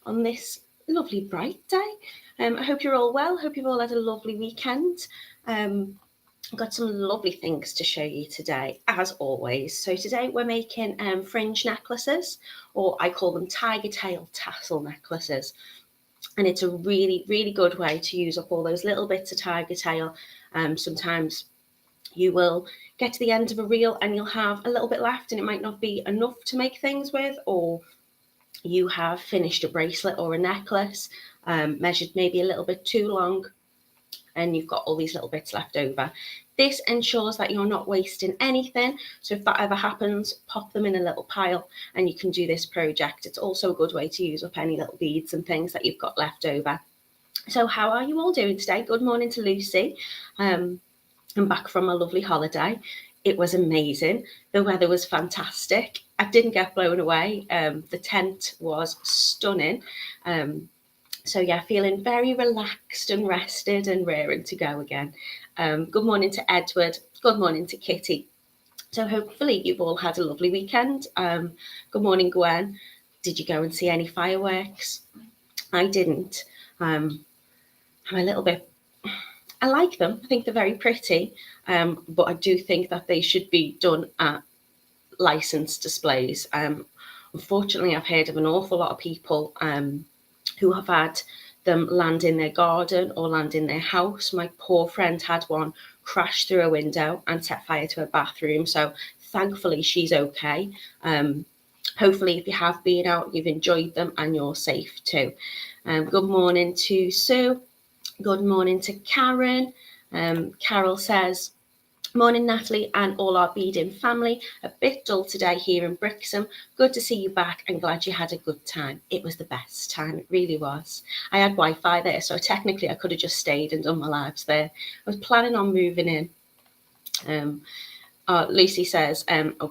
on this lovely bright day. I hope you're all well. Hope you've all had a lovely weekend. I've got some lovely things to show you today, as always. So today we're making fringe necklaces, or I call them Tigertail tassel necklaces. And it's a really, really good way to use up all those little bits of Tigertail. Sometimes you will get to the end of a reel and you'll have a little bit left and it might not be enough to make things with, or you have finished a bracelet or a necklace, measured maybe a little bit too long, and you've got all these little bits left over. This ensures that you're not wasting anything. So if that ever happens, pop them in a little pile and you can do this project. It's also a good way to use up any little beads and things that you've got left over. So how are you all doing today? Good morning to Lucy. I'm back from a lovely holiday. It was amazing. The weather was fantastic. I didn't get blown away. The tent was stunning. So yeah, feeling very relaxed and rested and raring to go again. Good morning to Edward. Good morning to Kitti. So hopefully you've all had a lovely weekend. Good morning, Gwen. Did you go and see any fireworks? I didn't. I'm a little bit... I like them. I think they're very pretty. But I do think that they should be done at licensed displays. Unfortunately, I've heard of an awful lot of people who have had them land in their garden or land in their house. My poor friend had one crash through a window and set fire to her bathroom. So thankfully she's okay. Hopefully if you have been out, you've enjoyed them and you're safe too. Good morning to Sue. Good morning to Karen. Carol says, morning, Natalie and all our beading family. A bit dull today here in Brixham. Good to see you back and glad you had a good time. It was the best time, it really was. I had Wi-Fi there, so technically I could have just stayed and done my labs there. I was planning on moving in. Lucy says,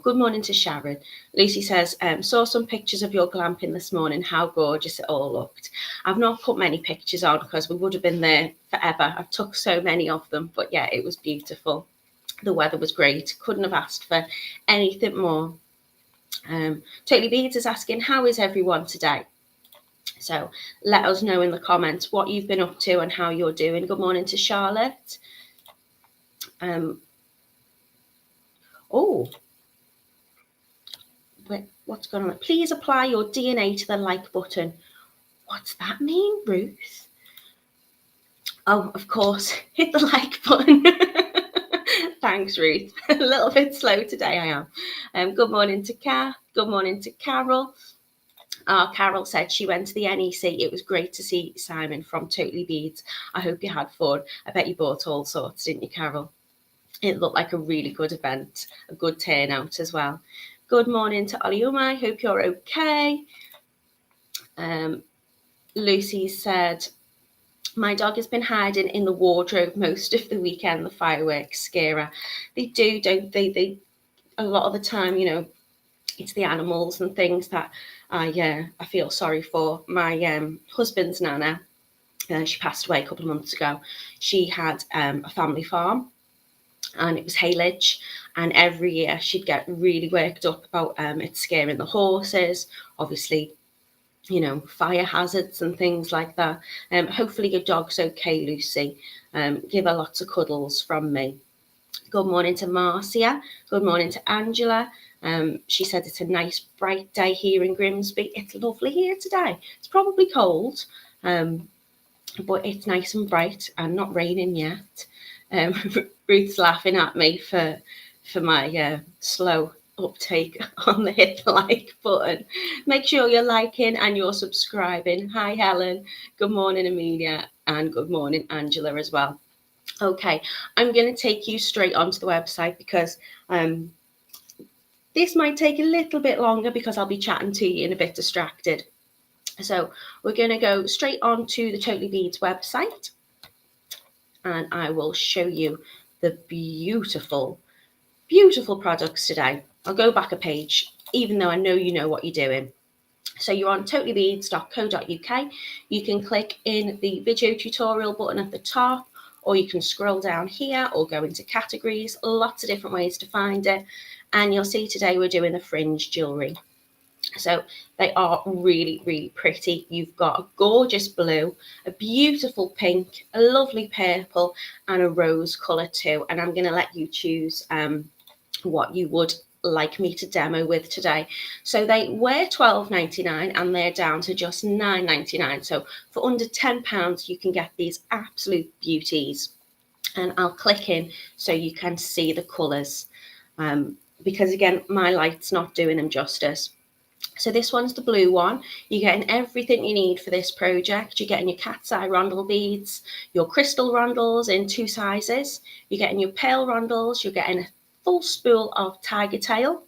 good morning to Sharon. Lucy says, saw some pictures of your glamping this morning. How gorgeous it all looked. I've not put many pictures on because we would have been there forever. I've took so many of them, but yeah, it was beautiful. The weather was great. Couldn't have asked for anything more. Totally Beads is asking, how is everyone today? So let us know in the comments what you've been up to and how you're doing. Good morning to Charlotte. What's going on? Please apply your DNA to the like button. What's that mean, Ruth? Oh, of course, hit the like button. Thanks, Ruth. A little bit slow today, I am. Good morning to Kath. Good morning to Carol. Carol said she went to the NEC. It was great to see Simon from Totally Beads. I hope you had fun. I bet you bought all sorts, didn't you, Carol? It looked like a really good event, a good turnout as well. Good morning to Oliuma. I hope you're okay. Lucy said, my dog has been hiding in the wardrobe most of the weekend. The fireworks scare her. They do, don't they? They a lot of the time, you know, it's the animals and things that I feel sorry for. My husband's nana, she passed away a couple of months ago. She had a family farm, and it was haylage, and every year she'd get really worked up about it scaring the horses. Obviously, you know, fire hazards and things like that. Hopefully your dog's okay, Lucy. Give her lots of cuddles from me. Good morning to Marcia. Good morning to Angela. She said it's a nice bright day here in Grimsby. It's lovely here today. It's probably cold, but it's nice and bright and not raining yet. Ruth's laughing at me for my slow uptake on the hit the like button. Make sure you're liking and you're subscribing. Hi Helen, good morning Amelia, and good morning Angela as well. Okay, I'm going to take you straight onto the website because this might take a little bit longer because I'll be chatting to you and a bit distracted. So we're going to go straight on to the Totally Beads website and I will show you the beautiful products today. I'll go back a page, even though I know you know what you're doing. So you're on totallybeads.co.uk. You can click in the video tutorial button at the top, or you can scroll down here or go into categories. Lots of different ways to find it. And you'll see today we're doing the fringe jewellery. So they are really, really pretty. You've got a gorgeous blue, a beautiful pink, a lovely purple, and a rose colour too. And I'm going to let you choose what you would like me to demo with today. So they were £12.99 and they're down to just £9.99. So for under £10, you can get these absolute beauties. And I'll click in so you can see the colours. Because again, my light's not doing them justice. So this one's the blue one. You're getting everything you need for this project. You're getting your cat's eye rondel beads, your crystal rondels in 2 sizes. You're getting your pearl rondels. You're getting a full spool of Tigertail.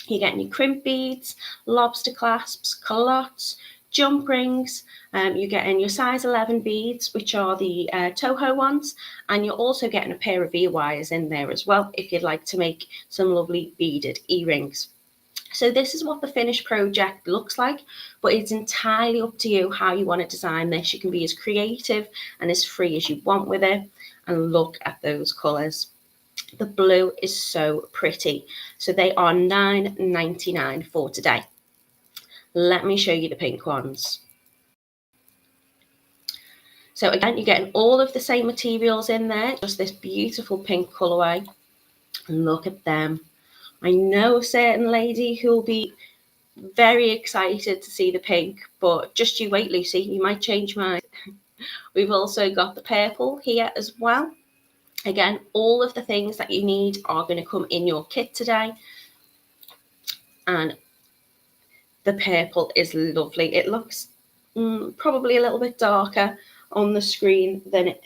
You're getting your crimp beads, lobster clasps, calottes, jump rings. You're getting your size 11 beads, which are the Toho ones. And you're also getting a pair of ear wires in there as well, if you'd like to make some lovely beaded earrings. So this is what the finished project looks like, but it's entirely up to you how you want to design this. You can be as creative and as free as you want with it. And look at those colours. The blue is so pretty. So they are £9.99 for today. Let me show you the pink ones. So again, you're getting all of the same materials in there, just this beautiful pink colourway. And look at them. I know a certain lady who'll be very excited to see the pink, but just you wait, Lucy, you might change your mind. We've also got the purple here as well. Again, all of the things that you need are going to come in your kit today. And the purple is lovely. It looks probably a little bit darker on the screen than it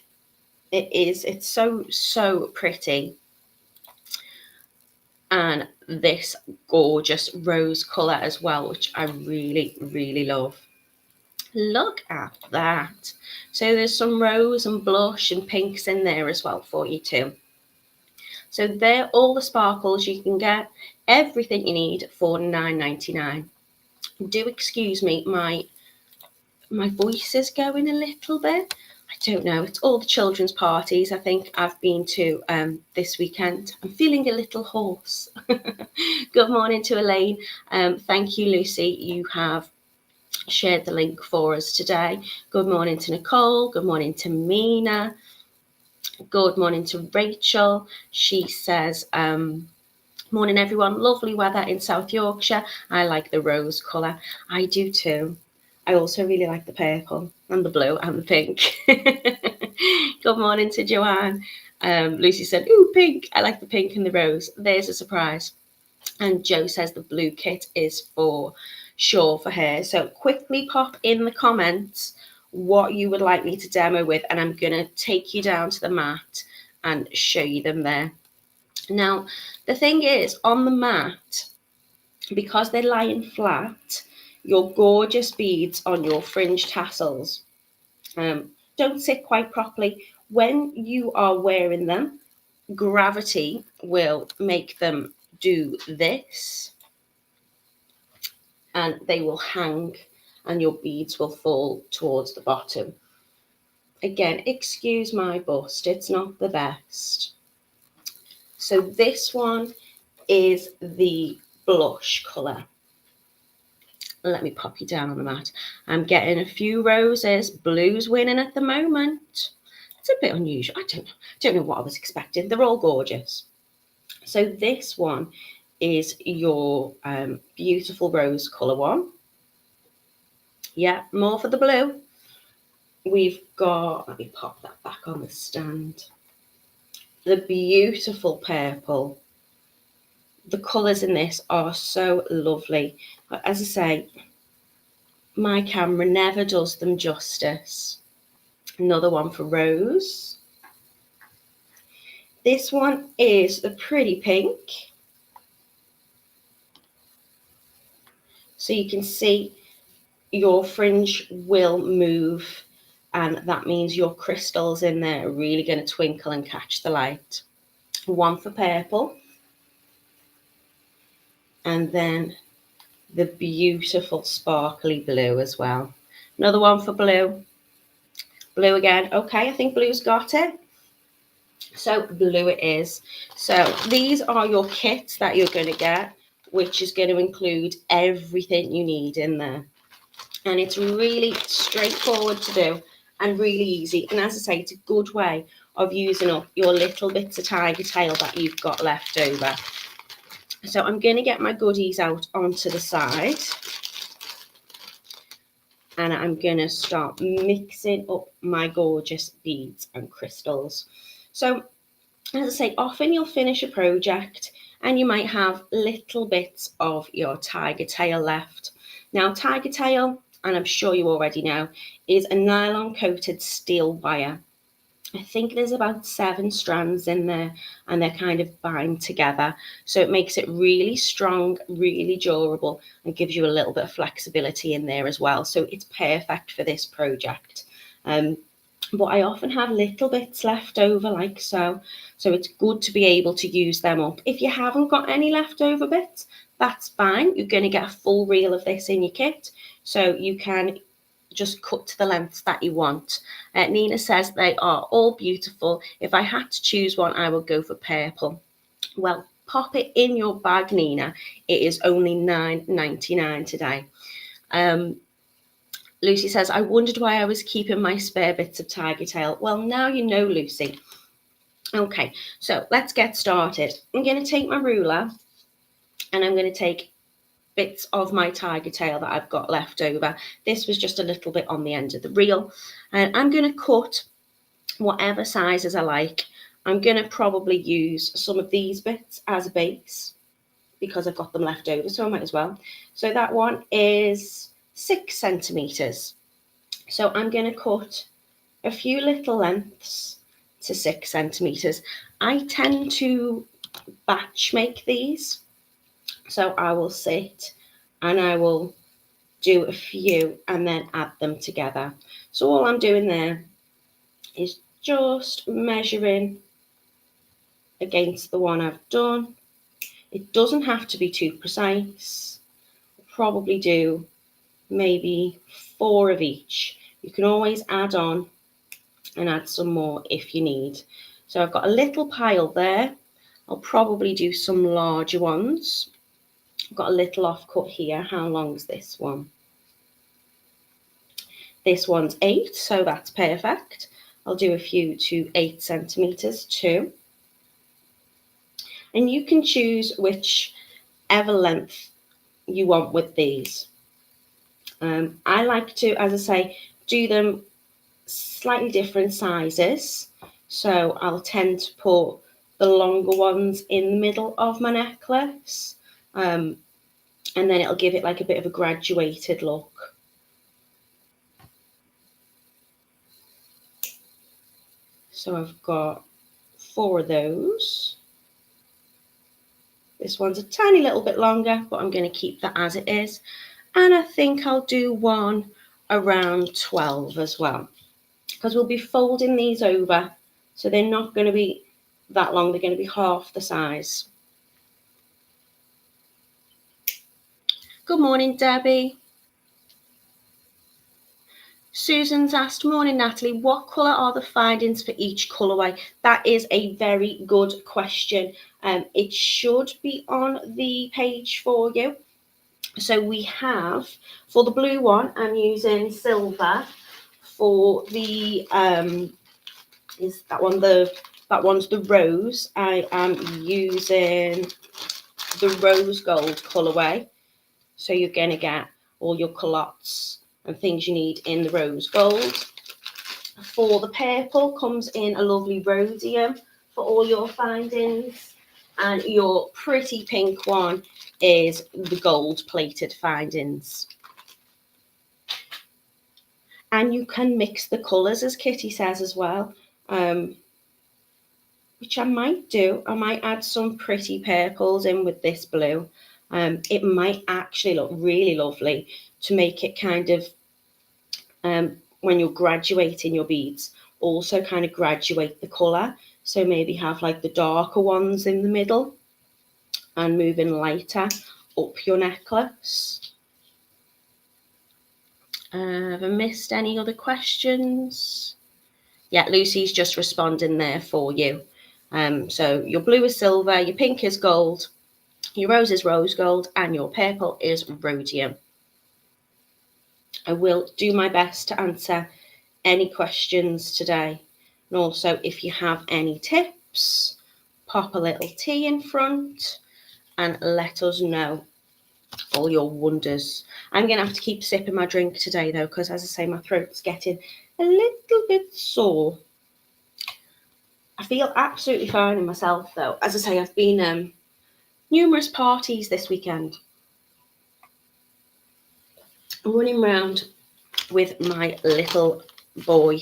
is. It's so pretty. And this gorgeous rose colour as well, which I really love. Look at that. So there's some rose and blush and pinks in there as well for you too. So they're all the sparkles you can get, everything you need for £9.99. Do excuse me, my voice is going a little bit. I don't know, it's all the children's parties I think I've been to this weekend. I'm feeling a little hoarse. Good morning to Elaine. Thank you, Lucy. You have shared the link for us today. Good morning to Nicole. Good morning to Mina. Good morning to Rachel. She says, morning everyone, lovely weather in South Yorkshire. I like the rose colour. I do too. I also really like the purple and the blue and the pink. Good morning to Joanne. Lucy said, ooh, pink. I like the pink and the rose. There's a surprise. And Joe says the blue kit is for sure for her. So quickly pop in the comments what you would like me to demo with, and I'm going to take you down to the mat and show you them there. Now, the thing is, on the mat, because they're lying flat, your gorgeous beads on your fringe tassels don't sit quite properly. When you are wearing them, gravity will make them do this, and they will hang and your beads will fall towards the bottom. Again, excuse my bust, it's not the best. So this one is the blush colour. Let me pop you down on the mat. I'm getting a few roses. Blue's winning at the moment. It's a bit unusual. I don't know what I was expecting. They're all gorgeous. So this one is your beautiful rose colour one. Yeah, more for the blue. We've got, let me pop that back on the stand. The beautiful purple. The colours in this are so lovely. As I say, my camera never does them justice. Another one for rose. This one is the pretty pink. So you can see your fringe will move, and that means your crystals in there are really going to twinkle and catch the light. One for purple. And then the beautiful sparkly blue as well. Another one for blue. Blue again. Okay, I think blue's got it. So blue it is. So these are your kits that you're going to get which is going to include everything you need in there. And it's really straightforward to do and really easy. And as I say, it's a good way of using up your little bits of Tigertail that you've got left over. So I'm going to get my goodies out onto the side. And I'm going to start mixing up my gorgeous beads and crystals. So, as I say, often you'll finish a project and you might have little bits of your Tigertail left. Now, Tigertail, and I'm sure you already know, is a nylon-coated steel wire. I think there's about 7 strands in there, and they're kind of bind together. So it makes it really strong, really durable, and gives you a little bit of flexibility in there as well. So it's perfect for this project. But I often have little bits left over like so. So it's good to be able to use them up. If you haven't got any leftover bits, that's fine. You're going to get a full reel of this in your kit. So you can just cut to the lengths that you want. Nina says they are all beautiful. If I had to choose one, I would go for purple. Well, pop it in your bag, Nina. It is only $9.99 today. Lucy says, I wondered why I was keeping my spare bits of Tigertail. Well, now you know, Lucy. Okay, so let's get started. I'm going to take my ruler and I'm going to take bits of my Tigertail that I've got left over. This was just a little bit on the end of the reel. And I'm going to cut whatever sizes I like. I'm going to probably use some of these bits as a base because I've got them left over, so I might as well. So that one is 6 centimetres. So I'm going to cut a few little lengths to 6 centimetres. I tend to batch make these. So I will sit and I will do a few and then add them together. So all I'm doing there is just measuring against the one I've done. It doesn't have to be too precise. I'll probably do maybe 4 of each. You can always add on and add some more if you need. So I've got a little pile there. I'll probably do some larger ones. I've got a little offcut here. How long is this one? This one's 8, so that's perfect. I'll do a few to 8 centimetres too. And you can choose whichever length you want with these. I like to, as I say, do them slightly different sizes. So I'll tend to put the longer ones in the middle of my necklace. And then it'll give it like a bit of a graduated look. So I've got 4 of those. This one's a tiny little bit longer, but I'm going to keep that as it is. And I think I'll do one around 12 as well, because we'll be folding these over. So they're not going to be that long. They're going to be half the size. Good morning, Debbie. Susan's asked, morning, Natalie, what colour are the findings for each colourway? That is a very good question. It should be on the page for you. So we have, for the blue one, I'm using silver. For the, is that one that one's the rose. I am using the rose gold colourway. So you're going to get all your Calottes and things you need in the rose gold. For the purple comes in a lovely rhodium for all your findings. And your pretty pink one is the gold plated findings. And you can mix the colours, as Kitti says as well, which I might do. I might add some pretty purples in with this blue. It might actually look really lovely to make it kind of, when you're graduating your beads, also kind of graduate the colour. So maybe have like the darker ones in the middle and moving lighter up your necklace. Have I missed any other questions? Yeah, Lucy's just responding there for you. So your blue is silver, your pink is gold, Your rose is rose gold and your purple is rhodium. I will do my best to answer any questions today. And also, if you have any tips, pop a little tea in front and let us know all your wonders. I'm going to have to keep sipping my drink today, though, because, as I say, my throat's getting a little bit sore. I feel absolutely fine in myself, though. As I say, I've been numerous parties this weekend. I'm running around with my little boy.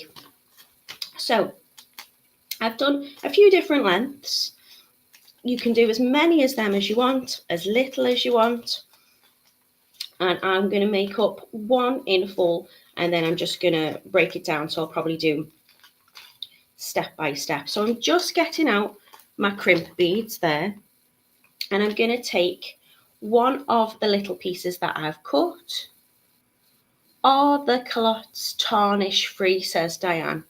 So I've done a few different lengths. You can do as many as them as you want, as little as you want. And I'm going to make up one in full, and then I'm just going to break it down. So I'll probably do step by step. So I'm just getting out my crimp beads there, and I'm going to take one of the little pieces that I've cut. Are the Calottes tarnish free, says Diane?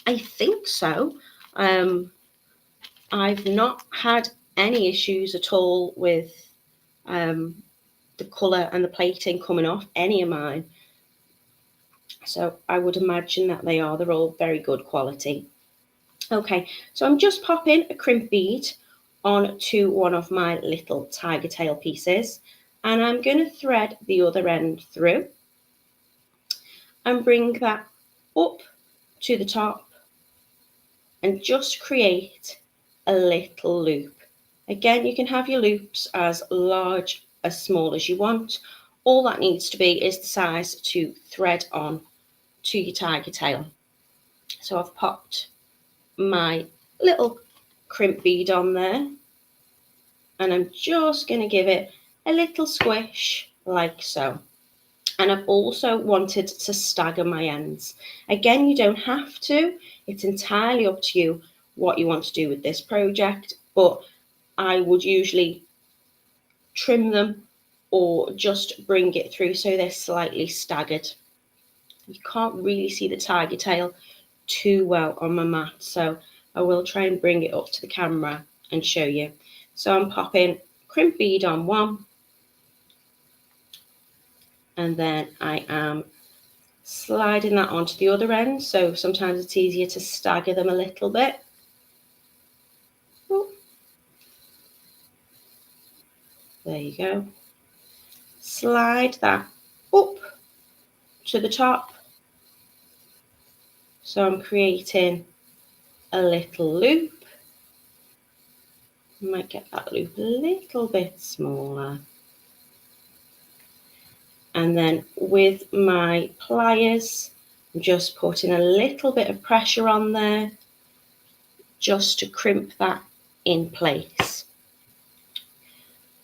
I think so. I've not had any issues at all with the colour and the plating coming off any of mine. So I would imagine that they are. They're all very good quality. Okay, so I'm just popping a crimp bead onto one of my little Tigertail pieces, and I'm going to thread the other end through and bring that up to the top and just create a little loop. Again, you can have your loops as large, as small as you want. All that needs to be is the size to thread on to your Tigertail. So I've popped my little crimp bead on there, and I'm just going to give it a little squish like so. And I've also wanted to stagger my ends. Again, you don't have to. It's entirely up to you what you want to do with this project, but I would usually trim them or just bring it through so they're slightly staggered. You can't really see the Tigertail too well on my mat, so I will try and bring it up to the camera and show you. So I'm popping crimp bead on one, and then I am sliding that onto the other end, so sometimes it's easier to stagger them a little bit. Oh, there you go. Slide that up to the top. So I'm creating a little loop. I might get that loop a little bit smaller. And then with my pliers, I'm just putting a little bit of pressure on there just to crimp that in place.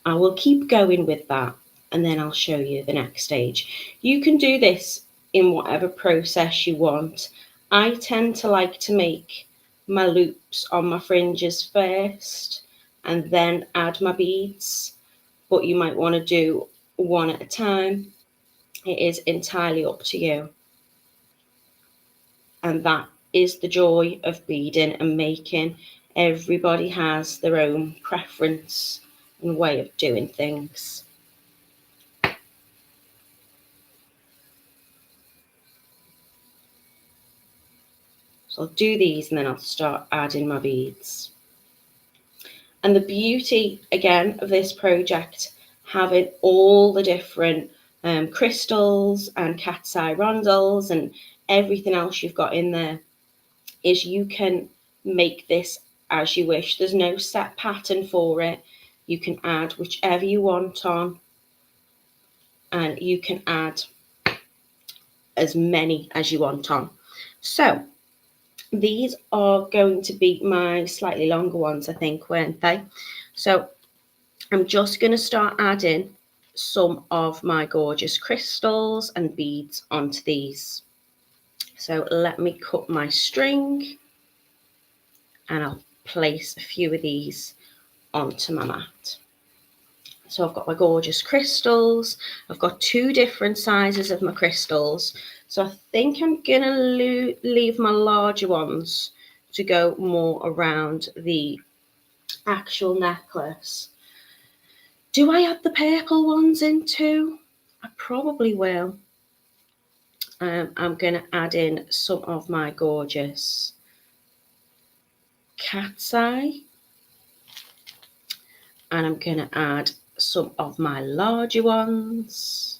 I will keep going with that, and then I'll show you the next stage. You can do this in whatever process you want. I tend to like to make my loops on my fringes first and then add my beads, but you might want to do one at a time. It is entirely up to you. And that is the joy of beading and making. Everybody has their own preference and way of doing things. So I'll do these and then I'll start adding my beads. And the beauty, again, of this project, having all the different crystals and cat's eye rondelles and everything else you've got in there, is you can make this as you wish. There's no set pattern for it. You can add whichever you want on, and you can add as many as you want on. So these are going to be my slightly longer ones, I think, weren't they? So I'm just going to start adding some of my gorgeous crystals and beads onto these. So let me cut my string and I'll place a few of these onto my mat. So I've got my gorgeous crystals. I've got two different sizes of my crystals. So I think I'm going to leave my larger ones to go more around the actual necklace. Do I add the purple ones in too? I probably will. I'm going to add in some of my gorgeous cat's eye. And I'm going to add some of my larger ones.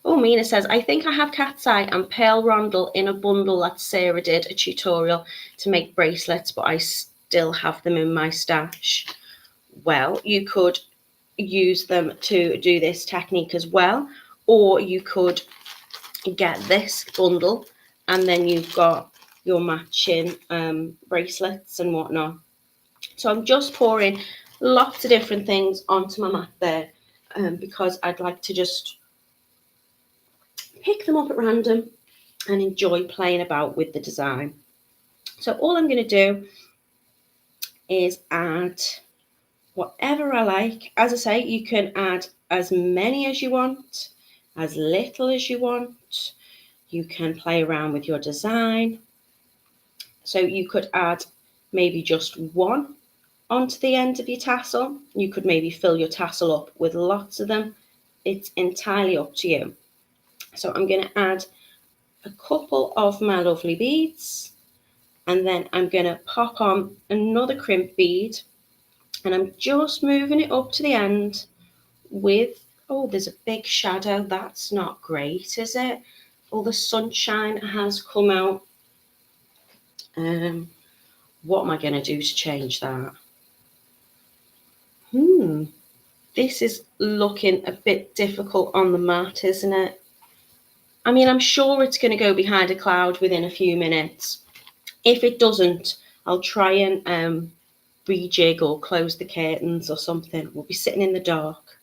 Oh, Mina says, I think I have cat's eye and pearl rondel in a bundle that Sarah did a tutorial to make bracelets, but I still have them in my stash. Well, you could use them to do this technique as well, or you could get this bundle and then you've got your matching bracelets and whatnot. So I'm just pouring lots of different things onto my mat there because I'd like to just pick them up at random and enjoy playing about with the design. So all I'm going to do is add whatever I like. As I say, you can add as many as you want, as little as you want. You can play around with your design. So you could add maybe just one onto the end of your tassel. You could maybe fill your tassel up with lots of them. It's entirely up to you. So I'm going to add a couple of my lovely beads, and then I'm going to pop on another crimp bead, and I'm just moving it up to the end with, oh, there's a big shadow. That's not great, is it? All the sunshine has come out. What am I going to do to change that? This is looking a bit difficult on the mat, isn't it? I mean, I'm sure it's going to go behind a cloud within a few minutes. If it doesn't, I'll try and rejig or close the curtains or something. We'll be sitting in the dark.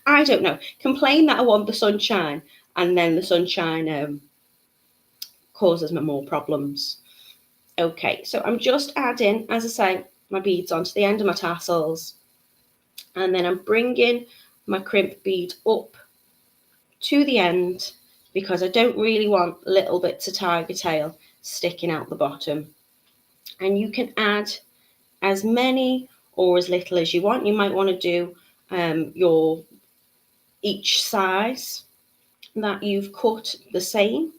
I don't know. Complain that I want the sunshine, and then the sunshine causes me more problems. Okay, so I'm just adding, as I say, my beads onto the end of my tassels, and then I'm bringing my crimp bead up to the end because I don't really want little bits of Tigertail sticking out the bottom. And you can add as many or as little as you want. You might want to do your each size that you've cut the same.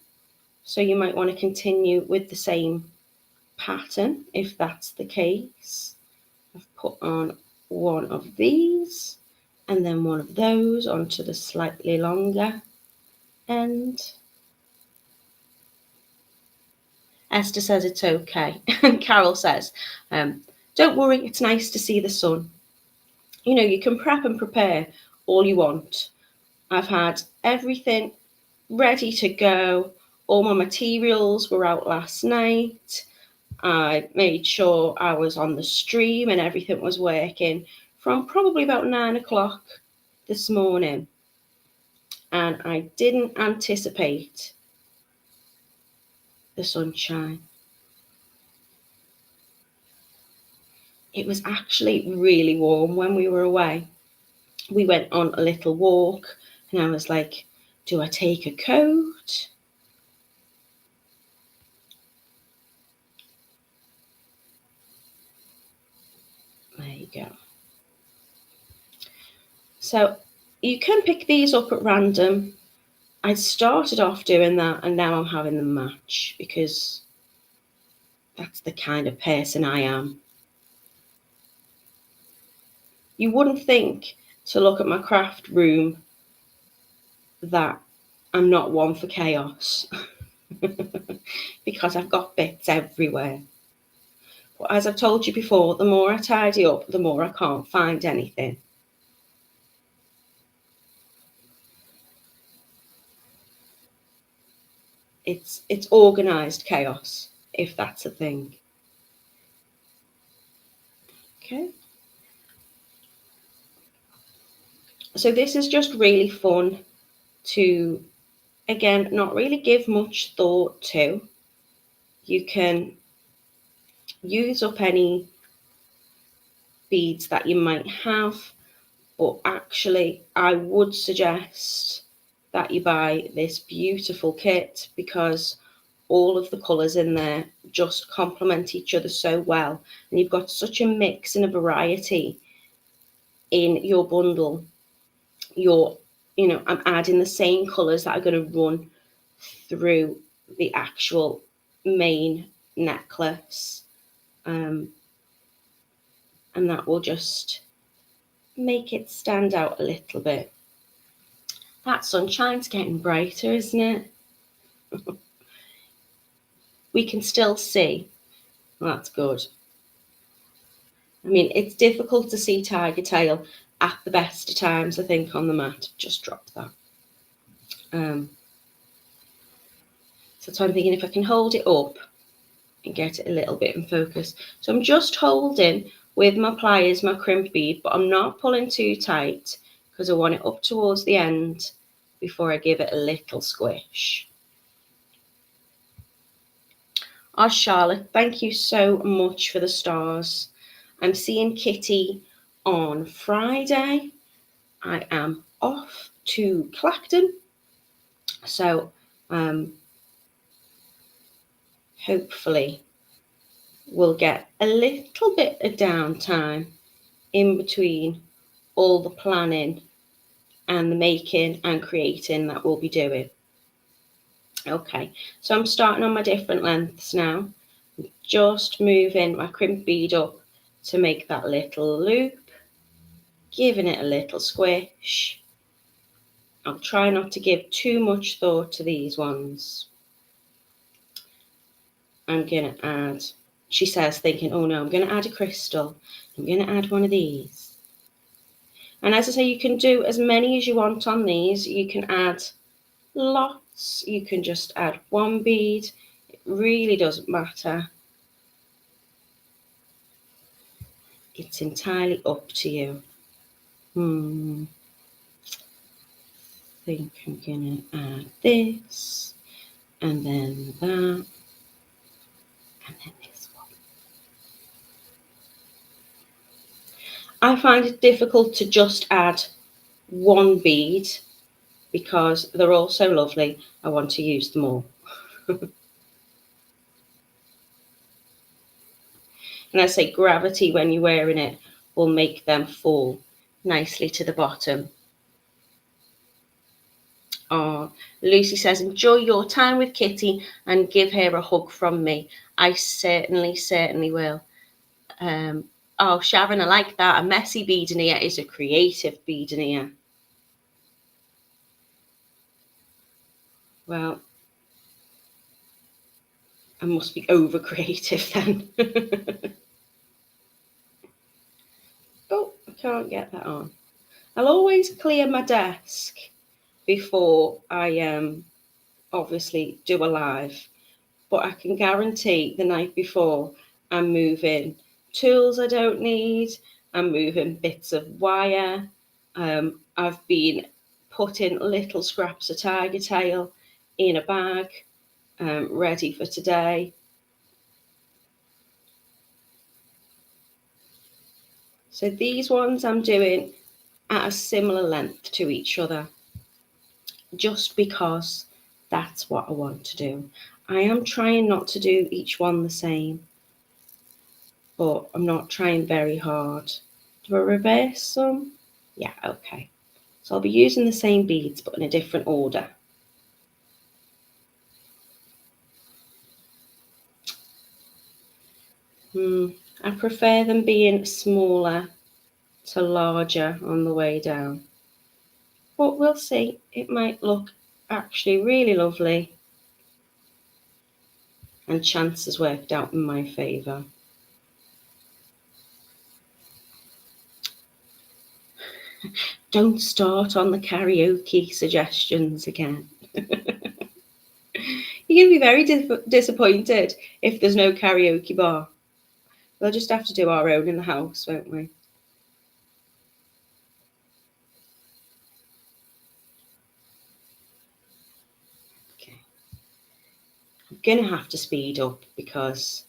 So you might want to continue with the same pattern if that's the case. I've put on one of these and then one of those onto the slightly longer end. Esther says it's okay. And Carol says, don't worry, it's nice to see the sun. You know, you can prep and prepare all you want. I've had everything ready to go. All my materials were out last night. I made sure I was on the stream and everything was working from probably about 9 o'clock this morning. And I didn't anticipate the sunshine. It was actually really warm when we were away. We went on a little walk and I was like, do I take a coat? There you go. So you can pick these up at random. I started off doing that and now I'm having them match because that's the kind of person I am. You wouldn't think to look at my craft room that I'm not one for chaos because I've got bits everywhere. But as I've told you before, the more I tidy up, the more I can't find anything. It's organised chaos, if that's a thing. Okay. So this is just really fun to, again, not really give much thought to. You can use up any beads that you might have, but actually I would suggest that you buy this beautiful kit because all of the colours in there just complement each other so well. And you've got such a mix and a variety in your bundle. I'm adding the same colours that are going to run through the actual main necklace. And that will just make it stand out a little bit. That sunshine's getting brighter, isn't it? We can still see. That's good. I mean, it's difficult to see Tigertail at the best of times, I think, on the mat. Just dropped that. So I'm thinking if I can hold it up and get it a little bit in focus. So I'm just holding with my pliers my crimp bead, but I'm not pulling too tight because I want it up towards the end before I give it a little squish. Oh, Charlotte, thank you so much for the stars. I'm seeing Kitti on Friday. I am off to Clacton. So hopefully we'll get a little bit of downtime in between all the planning and the making and creating that we'll be doing. Okay, so I'm starting on my different lengths now. Just moving my crimp bead up to make that little loop, giving it a little squish. I'll try not to give too much thought to these ones. I'm going to add, she says, thinking, oh no, I'm going to add a crystal. I'm going to add one of these. And as I say, you can do as many as you want on these. You can add lots. You can just add one bead. It really doesn't matter. It's entirely up to you. I think I'm going to add this, and then that, and then this one. I find it difficult to just add one bead because they're all so lovely. I want to use them all. And I say gravity when you're wearing it will make them fall nicely to the bottom. Oh, Lucy says, enjoy your time with Kitti and give her a hug from me. I certainly will. Oh, Sharon, I like that. A messy beadenier is a creative beadenier. Well, I must be over creative then. Oh, I can't get that on. I'll always clear my desk before I obviously do a live, but I can guarantee the night before I'm moving tools I don't need, I'm moving bits of wire, I've been putting little scraps of Tigertail in a bag, ready for today. So these ones I'm doing at a similar length to each other, just because that's what I want to do. I am trying not to do each one the same, but I'm not trying very hard. Do I reverse some? Yeah, okay. So I'll be using the same beads, but in a different order. I prefer them being smaller to larger on the way down. But we'll see. It might look actually really lovely. And chance has worked out in my favour. Don't start on the karaoke suggestions again. You're going to be very disappointed if there's no karaoke bar. We'll just have to do our own in the house, won't we? Okay. I'm going to have to speed up because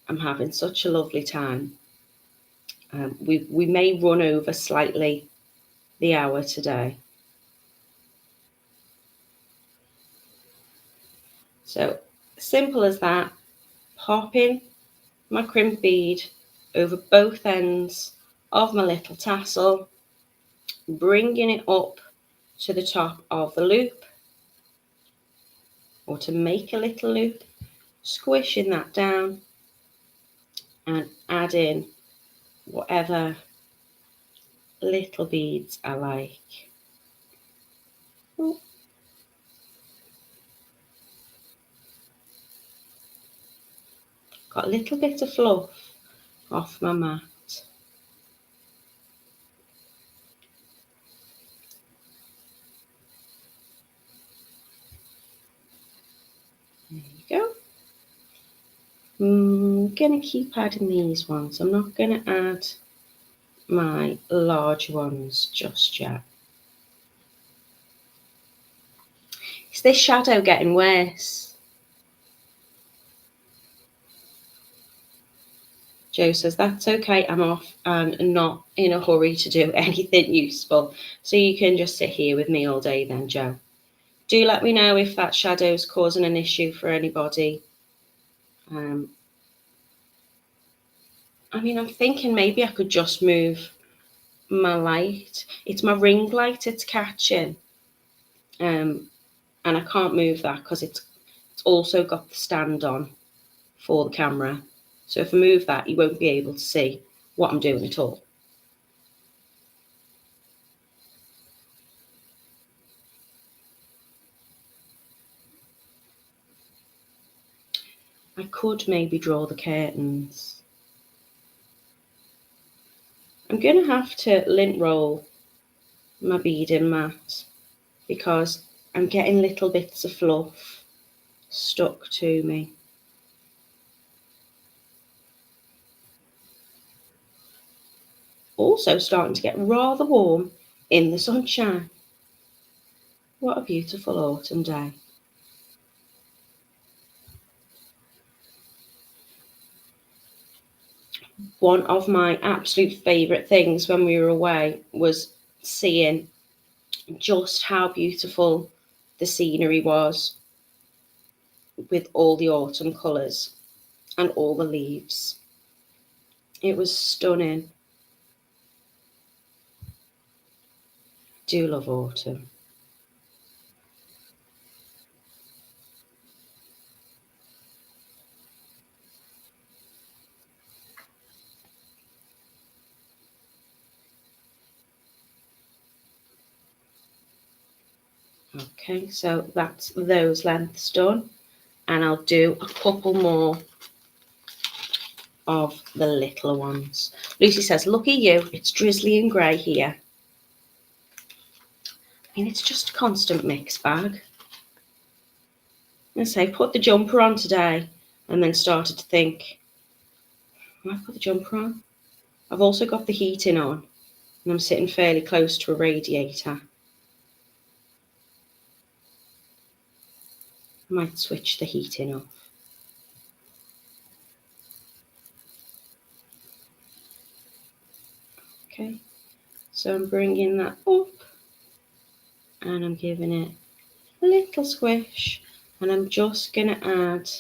I'm having such a lovely time. We may run over slightly the hour today. So Simple as that. Popping my crimp bead over both ends of my little tassel, bringing it up to the top of the loop, or to make a little loop, squishing that down and adding whatever little beads I like. Ooh. Got a little bit of fluff off my mat. There you go. I'm going to keep adding these ones. I'm not going to add my large ones just yet. Is this shadow getting worse? Joe says, that's okay, I'm off and not in a hurry to do anything useful. So you can just sit here with me all day then, Joe. Do let me know if that shadow's causing an issue for anybody. I mean, I'm thinking maybe I could just move my light. It's my ring light it's catching. And I can't move that because it's also got the stand on for the camera. So if I move that, you won't be able to see what I'm doing at all. I could maybe draw the curtains. I'm going to have to lint roll my beading mat because I'm getting little bits of fluff stuck to me. Also starting to get rather warm in the sunshine. What a beautiful autumn day. One of my absolute favourite things when we were away was seeing just how beautiful the scenery was with all the autumn colours and all the leaves. It was stunning. Do love autumn. Okay, so that's those lengths done, and I'll do a couple more of the littler ones. Lucy says, look at you, it's drizzly and grey here. I mean, it's just a constant mix bag. I say, put the jumper on today, and then started to think, I've got the jumper on. I've also got the heating on, and I'm sitting fairly close to a radiator. I might switch the heating off. Okay, so I'm bringing that up, and I'm giving it a little squish, and I'm just gonna add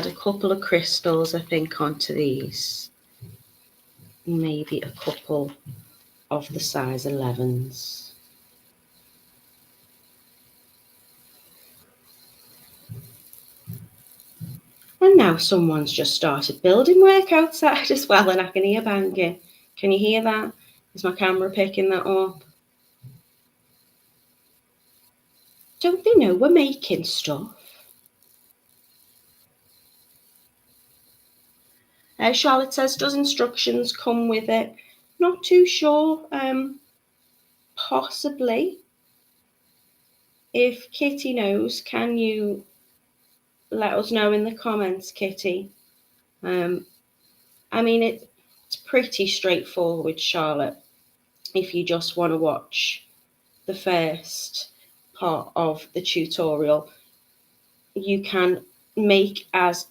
a couple of crystals, I think, onto these. Maybe a couple of the size 11s. And now someone's just started building work outside as well, and I can hear banging. Can you hear that? Is my camera picking that up? Don't they know we're making stuff? Charlotte says, does instructions come with it? Not too sure. Possibly. If Kitti knows, can you let us know in the comments, Kitti? I mean, it's pretty straightforward, Charlotte. If you just want to watch the first part of the tutorial, you can make as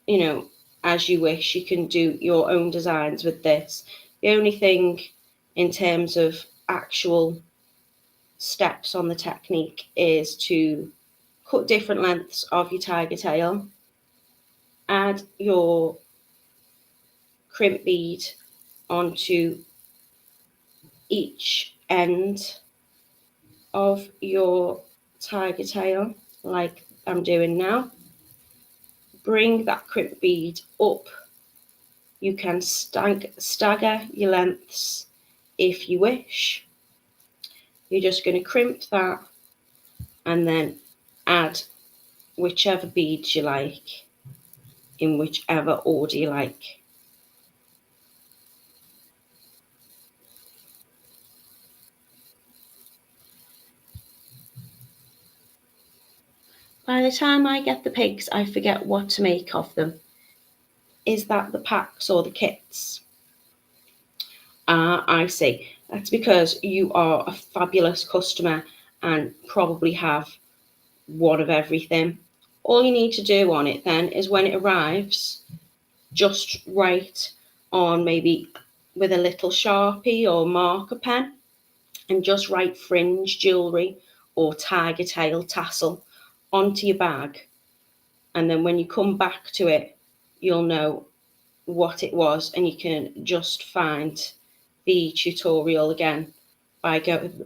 you wish. You can do your own designs with this. The only thing in terms of actual steps on the technique is to cut different lengths of your tiger tail, add your crimp bead onto each end of your tiger tail like I'm doing now. Bring that crimp bead up. You can stagger your lengths if you wish. You're just going to crimp that and then add whichever beads you like in whichever order you like. By the time I get the pigs, I forget what to make of them. Is that the packs or the kits? I see. That's because you are a fabulous customer and probably have one of everything. All you need to do on it then is when it arrives, just write on maybe with a little Sharpie or marker pen and just write Fringe Jewellery or Tigertail tassel onto your bag. And then when you come back to it, you'll know what it was and you can just find the tutorial again by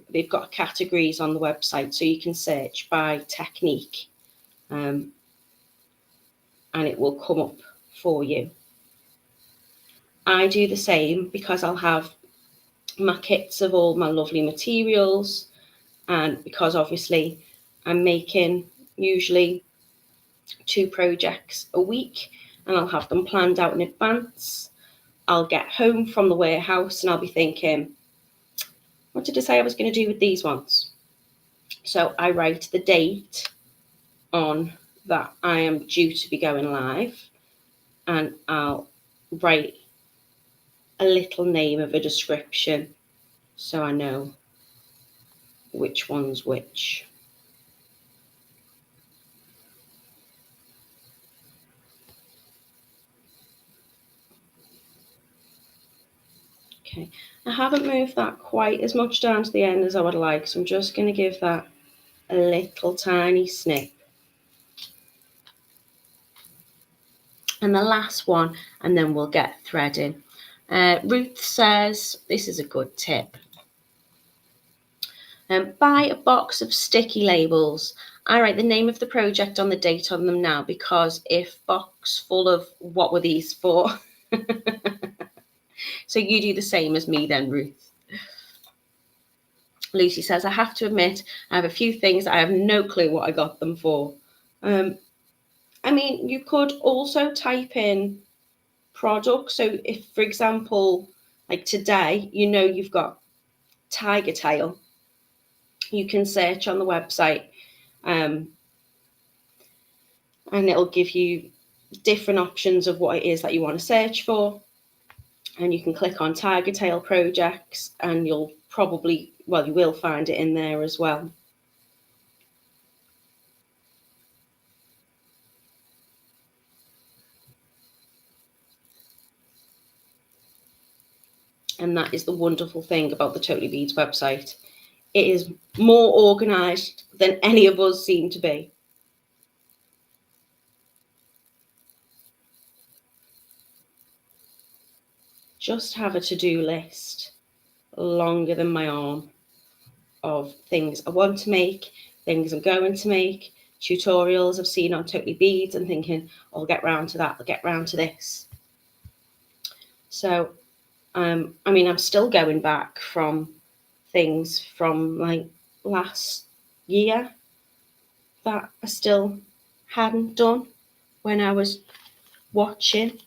they've got categories on the website so you can search by technique and it will come up for you. I do the same because I'll have my kits of all my lovely materials, and because obviously I'm making usually 2 projects a week and I'll have them planned out in advance. I'll get home from the warehouse and I'll be thinking, what did I say I was going to do with these ones? So I write the date on that I am due to be going live, and I'll write a little name of a description so I know which one's which. Okay, I haven't moved that quite as much down to the end as I would like, so I'm just going to give that a little tiny snip. And the last one, and then we'll get threading. Ruth says, this is a good tip. Buy a box of sticky labels. I write the name of the project on the date on them now, because if box full of what were these for? So you do the same as me then, Ruth. Lucy says, I have to admit, I have a few things I have no clue what I got them for. I mean, you could also type in products. So if, for example, like today, you know you've got Tigertail, you can search on the website and it'll give you different options of what it is that you want to search for. And you can click on Tigertail projects and you'll probably, well, you will find it in there as well. And that is the wonderful thing about the Totally Beads website. It is more organised than any of us seem to be. Just have a to-do list longer than my arm of things I want to make, things I'm going to make, tutorials I've seen on Totally Beads and thinking, I'll get round to that, I'll get round to this. So, I mean, I'm still going back from things from like last year that I still hadn't done when I was watching.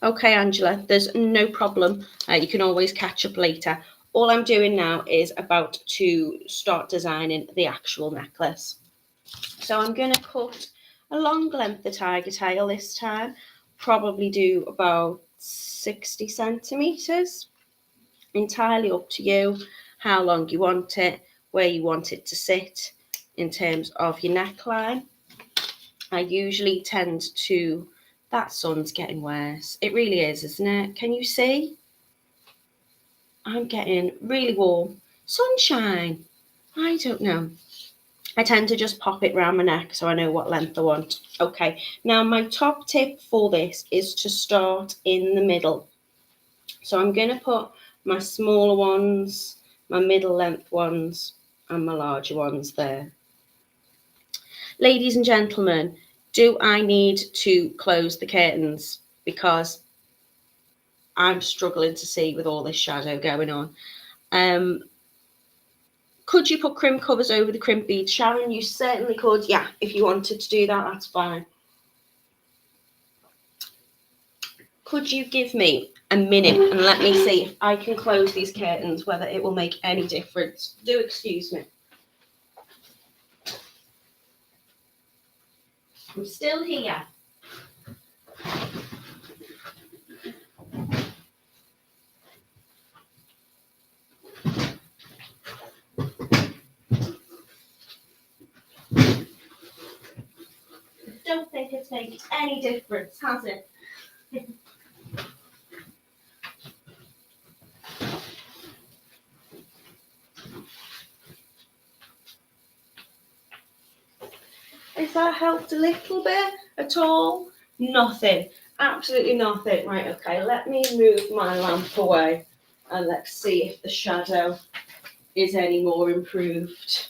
Okay, Angela, there's no problem. You can always catch up later. All I'm doing now is about to start designing the actual necklace. So I'm going to cut a long length of Tigertail this time, probably do about 60 centimetres. Entirely up to you, how long you want it, where you want it to sit in terms of your neckline. I usually tend to, that sun's getting worse. It really is, isn't it? Can you see? I'm getting really warm. Sunshine. I don't know. I tend to just pop it around my neck so I know what length I want. Okay, now my top tip for this is to start in the middle. So I'm going to put my smaller ones, my middle length ones, and my larger ones there. Ladies and gentlemen, do I need to close the curtains? Because I'm struggling to see with all this shadow going on. Could you put crimp covers over the crimp beads? Sharon, you certainly could. Yeah, if you wanted to do that, that's fine. Could you give me a minute and let me see if I can close these curtains, whether it will make any difference? Do excuse me. I'm still here. I don't think it's made any difference, has it? Has that helped a little bit at all? Nothing. Absolutely nothing. Right, okay, let me move my lamp away and let's see if the shadow is any more improved.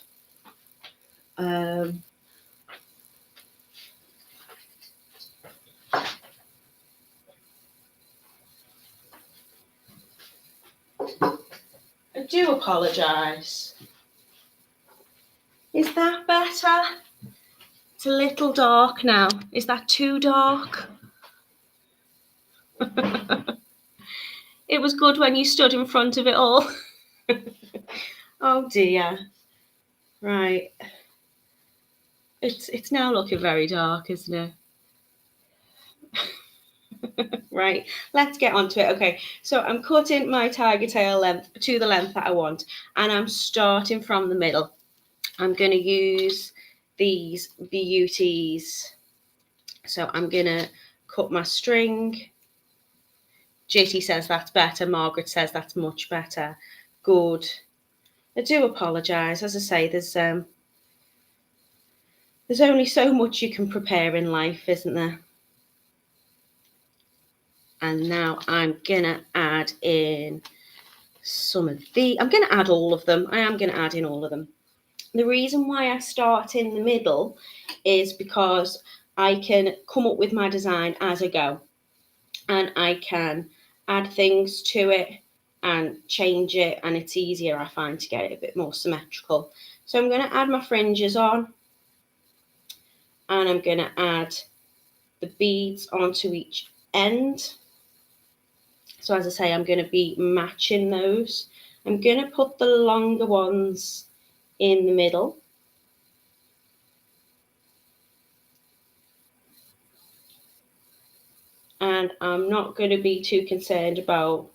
I do apologise. Is that better? It's a little dark now. Is that too dark? It was good when you stood in front of it all. Oh dear. Right. It's now looking very dark, isn't it? Right, let's get on to it. Okay, so I'm cutting my Tigertail length to the length that I want, and I'm starting from the middle. I'm going to use these beauties. So I'm going to cut my string. Jitty says that's better. Margaret says that's much better. Good. I do apologise. As I say, there's only so much you can prepare in life, isn't there? And now I'm going to add in some of the, I'm going to add all of them. I am going to add in all of them. The reason why I start in the middle is because I can come up with my design as I go. And I can add things to it and change it. And it's easier, I find, to get it a bit more symmetrical. So I'm going to add my fringes on. And I'm going to add the beads onto each end. So as I say, I'm going to be matching those. I'm going to put the longer ones in the middle. And I'm not going to be too concerned about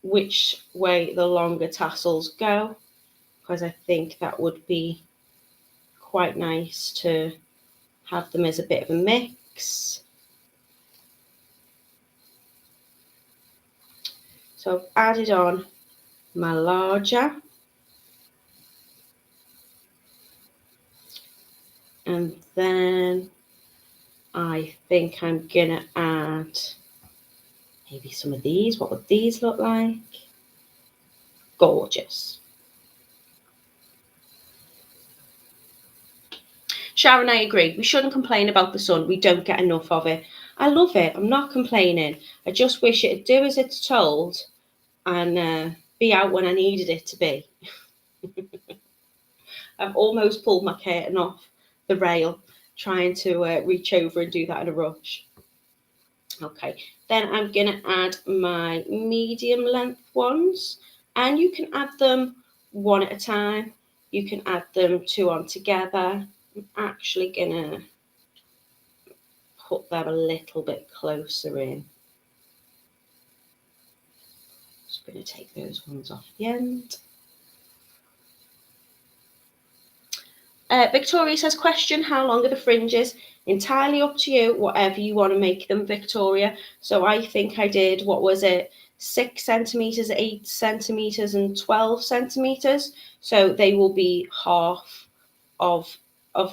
which way the longer tassels go, because I think that would be quite nice to have them as a bit of a mix. So I've added on my larger, and then I think I'm gonna add maybe some of these. What would these look like? Gorgeous. Sharon, I agree. We shouldn't complain about the sun. We don't get enough of it. I love it. I'm not complaining. I just wish it'd do as it's told and be out when I needed it to be. I've almost pulled my curtain off the rail trying to reach over and do that in a rush. Okay, then I'm going to add my medium length ones, and you can add them one at a time. You can add them two on together. I'm actually going to put them a little bit closer in. Just going to take those ones off the end. Victoria says, question, how long are the fringes? Entirely up to you, whatever you want to make them, Victoria. So I think I did, what was it, 6 centimetres, 8 centimetres and 12 centimetres. So they will be half of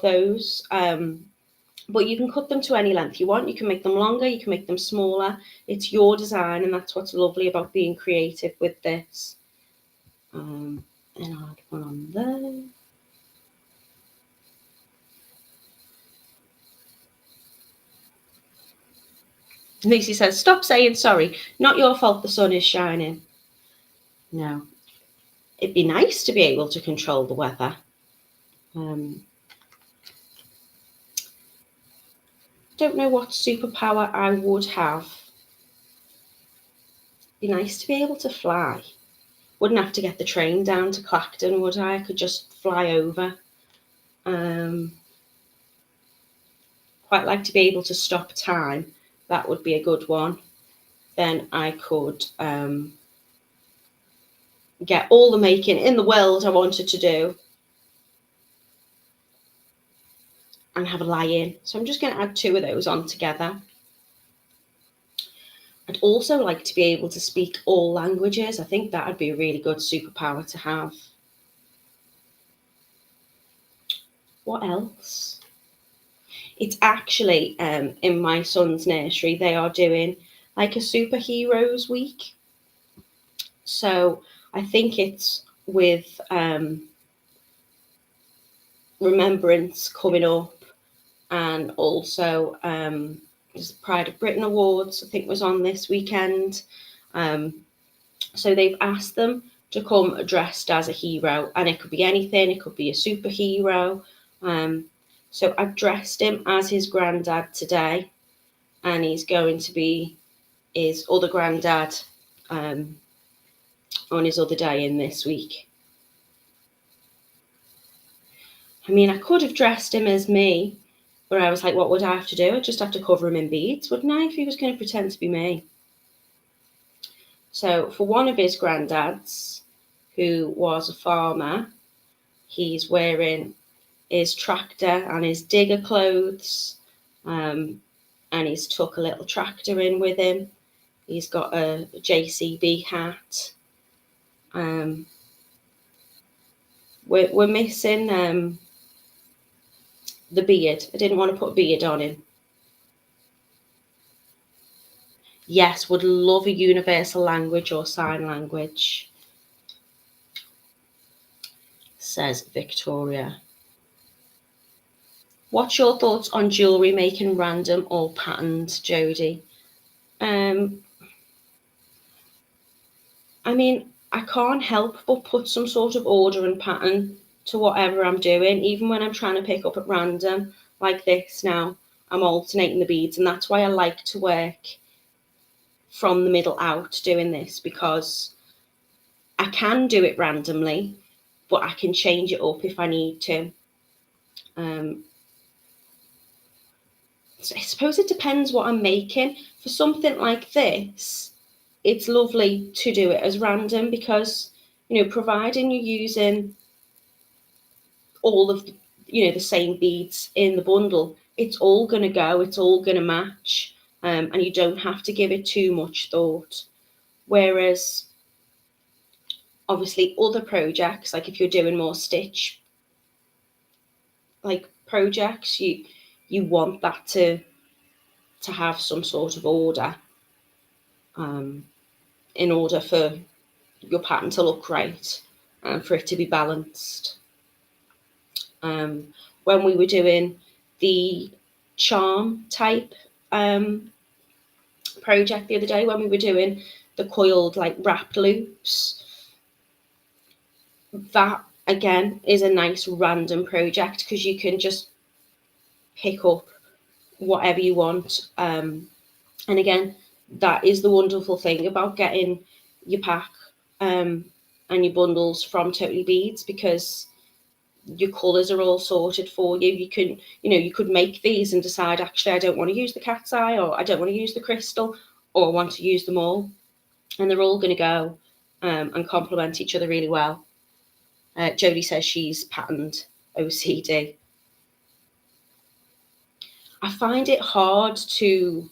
those. But you can cut them to any length you want. You can make them longer, you can make them smaller. It's your design, and that's what's lovely about being creative with this. And I'll add one on there. Lucy says, stop saying sorry. Not your fault the sun is shining. No. It'd be nice to be able to control the weather. Don't know what superpower I would have. Be nice to be able to fly. Wouldn't have to get the train down to Clacton, would I? I could just fly over. Quite like to be able to stop time. That would be a good one. Then I could get all the making in the world I wanted to do and have a lie-in. So I'm just going to add 2 of those on together. I'd also like to be able to speak all languages. I think that would be a really good superpower to have. What else? It's actually in my son's nursery, they are doing like a superheroes week. So I think it's with Remembrance coming up, and also there's Pride of Britain Awards, I think was on this weekend. So they've asked them to come dressed as a hero, and it could be anything. It could be a superhero. So I've dressed him as his granddad today, and he's going to be his other granddad on his other day in this week. I mean, I could have dressed him as me, but I was like, what would I have to do? I'd just have to cover him in beads, wouldn't I, if he was going to pretend to be me? So for one of his granddads, who was a farmer, he's wearing his tractor and his digger clothes, and he's took a little tractor in with him. He's got a JCB hat. We're missing the beard. I didn't want to put a beard on him. Yes, would love a universal language or sign language, says Victoria. What's your thoughts on jewellery making random or patterned, Jodie? I mean, I can't help but put some sort of order and pattern to whatever I'm doing, even when I'm trying to pick up at random, like this now. I'm alternating the beads, and that's why I like to work from the middle out doing this, because I can do it randomly, but I can change it up if I need to. So I suppose it depends what I'm making. For something like this, it's lovely to do it as random, because, you know, providing you're using all of the, the same beads in the bundle, it's all going to go, it's all going to match, and you don't have to give it too much thought. Whereas obviously other projects, like if you're doing more stitch like projects, you want that to have some sort of order, in order for your pattern to look right and for it to be balanced. When we were doing the charm type project the other day, when we were doing the coiled like wrapped loops, that again is a nice random project, because you can just pick up whatever you want. And again, that is the wonderful thing about getting your pack and your bundles from Totally Beads, because your colours are all sorted for you. You can, you could make these and decide, actually, I don't want to use the cat's eye, or I don't want to use the crystal, or I want to use them all. And they're all going to go and complement each other really well. Jodie says she's patterned OCD. I find it hard to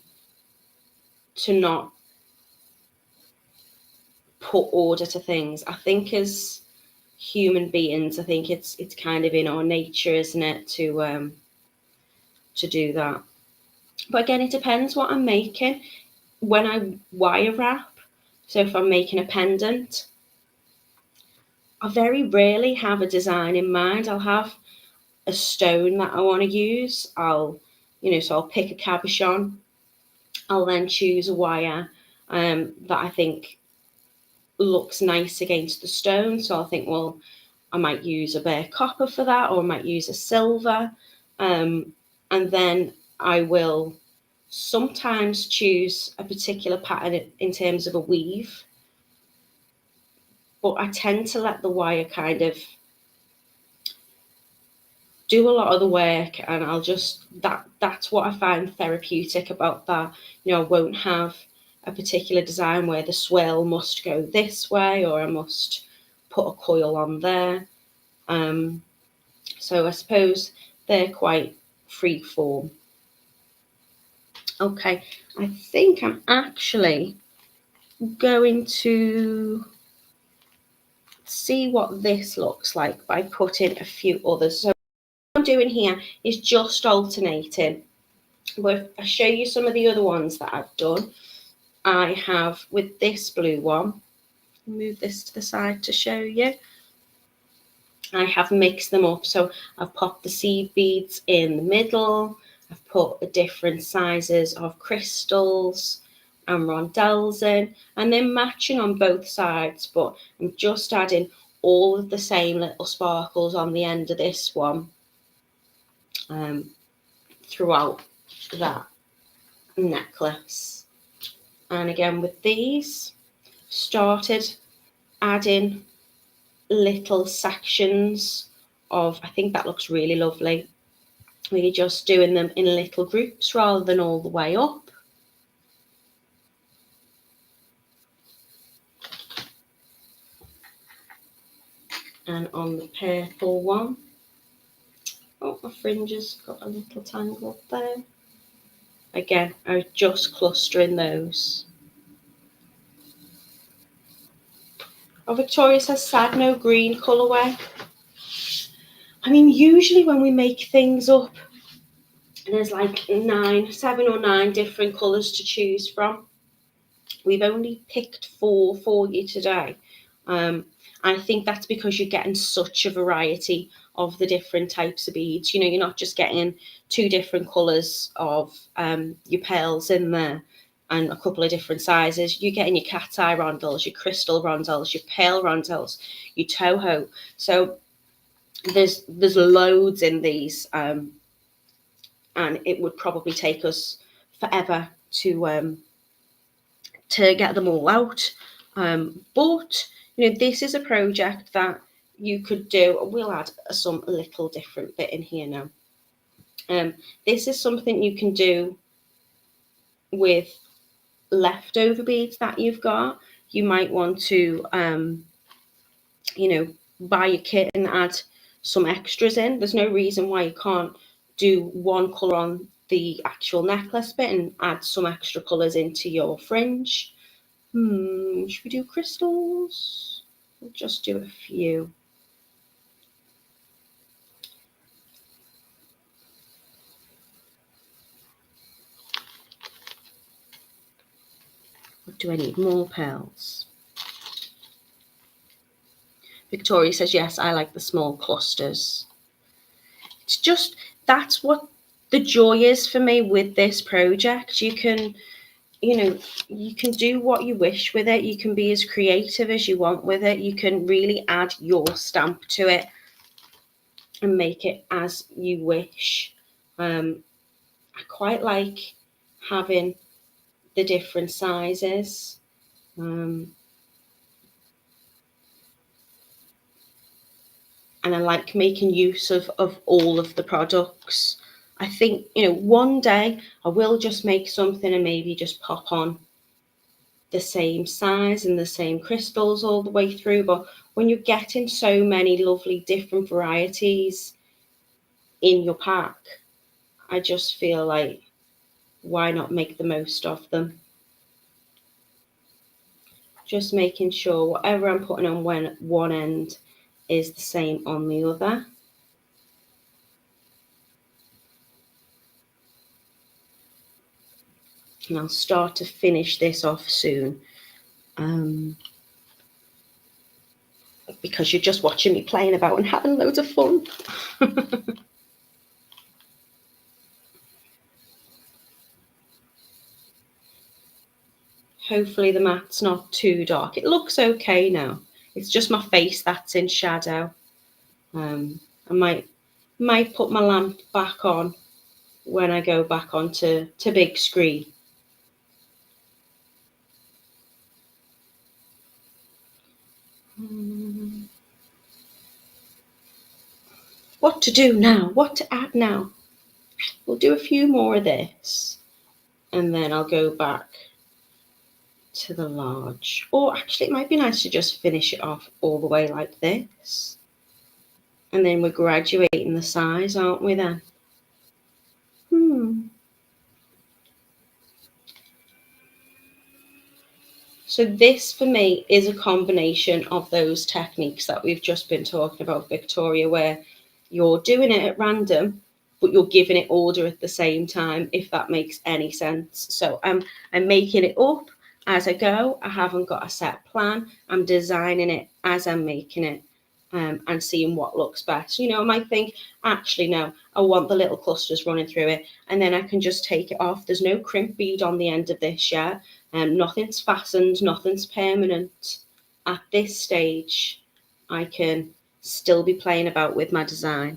not put order to things. I think as human beings, I think it's kind of in our nature, isn't it, to do that. But again, it depends what I'm making. When I wire wrap, so if I'm making a pendant, I very rarely have a design in mind. I'll have a stone that I want to use. So I'll pick a cabochon. I'll then choose a wire that I think looks nice against the stone. So I'll think, well, I might use a bare copper for that, or I might use a silver. And then I will sometimes choose a particular pattern in terms of a weave. But I tend to let the wire kind of do a lot of the work, and I'll just, that's what I find therapeutic about that. I won't have a particular design where the swirl must go this way, or I must put a coil on there. So I suppose they're quite free form. Okay, I think I'm actually going to see what this looks like by putting a few others. So what I'm doing here is just alternating. But if I show you some of the other ones that I've done, I have with this blue one, move this to the side to show you, I have mixed them up. So I've popped the seed beads in the middle, I've put different sizes of crystals and rondelles in, and they're matching on both sides, but I'm just adding all of the same little sparkles on the end of this one throughout that necklace. And again with these, started adding little sections of, I think that looks really lovely, where you're just doing them in little groups rather than all the way up. And on the purple one, oh, my fringes got a little tangle up there. Again, I was just clustering those. Oh, Victoria says sad no green colourway. I mean, usually when we make things up, there's like 7 or 9 different colours to choose from. We've only picked 4 for you today. I think that's because you're getting such a variety of the different types of beads. You're not just getting 2 different colours of your pearls in there and a couple of different sizes. You're getting your cat's eye rondelles, your crystal rondelles, your pearl rondelles, your toho. So there's loads in these, and it would probably take us forever to get them all out. But this is a project that you could do. We'll add some little different bit in here now. This is something you can do with leftover beads that you've got. You might want to, buy a kit and add some extras in. There's no reason why you can't do one colour on the actual necklace bit and add some extra colours into your fringe. Should we do crystals? We'll just do a few. Or do I need more pearls? Victoria says, yes, I like the small clusters. It's just, that's what the joy is for me with this project. You can do what you wish with it. You can be as creative as you want with it. You can really add your stamp to it and make it as you wish. I quite like having the different sizes. And I like making use of all of the products. I think, one day I will just make something and maybe just pop on the same size and the same crystals all the way through. But when you're getting so many lovely different varieties in your pack, I just feel like, why not make the most of them? Just making sure whatever I'm putting on one end is the same on the other. And I'll start to finish this off soon. Because you're just watching me playing about and having loads of fun. Hopefully the mat's not too dark. It looks okay now. It's just my face that's in shadow. I might put my lamp back on when I go back onto big screen. What to do now? What to add now? We'll do a few more of this, and then I'll go back to the large. Or actually, it might be nice to just finish it off all the way like this. And then we're graduating the size, aren't we then? So this for me is a combination of those techniques that we've just been talking about, Victoria, where you're doing it at random, but you're giving it order at the same time, if that makes any sense. So I'm making it up as I go. I haven't got a set plan. I'm designing it as I'm making it. And seeing what looks best. You know, I might think, actually, no, I want the little clusters running through it, and then I can just take it off. There's no crimp bead on the end of this yet. Nothing's fastened, nothing's permanent. At this stage, I can still be playing about with my design.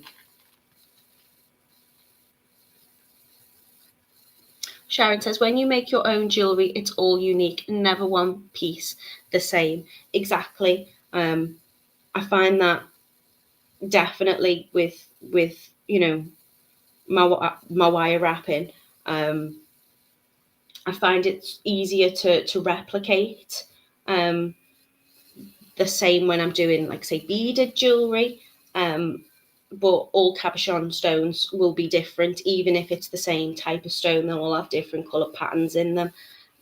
Sharon says, when you make your own jewellery, it's all unique, never one piece the same. Exactly. I find that definitely with you know, my wire wrapping, I find it's easier to replicate the same when I'm doing, like, say, beaded jewellery, but all cabochon stones will be different. Even if it's the same type of stone, they'll all have different colour patterns in them.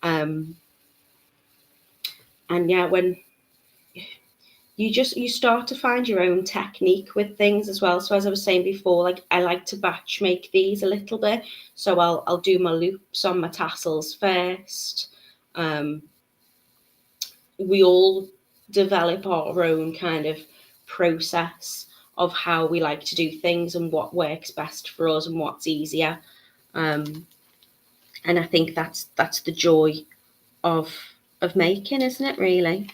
And yeah, when you start to find your own technique with things as well. So as I was saying before, like, I like to batch make these a little bit. So I'll do my loops on my tassels first. We all develop our own kind of process of how we like to do things and what works best for us and what's easier. And I think that's the joy of making, isn't it, really?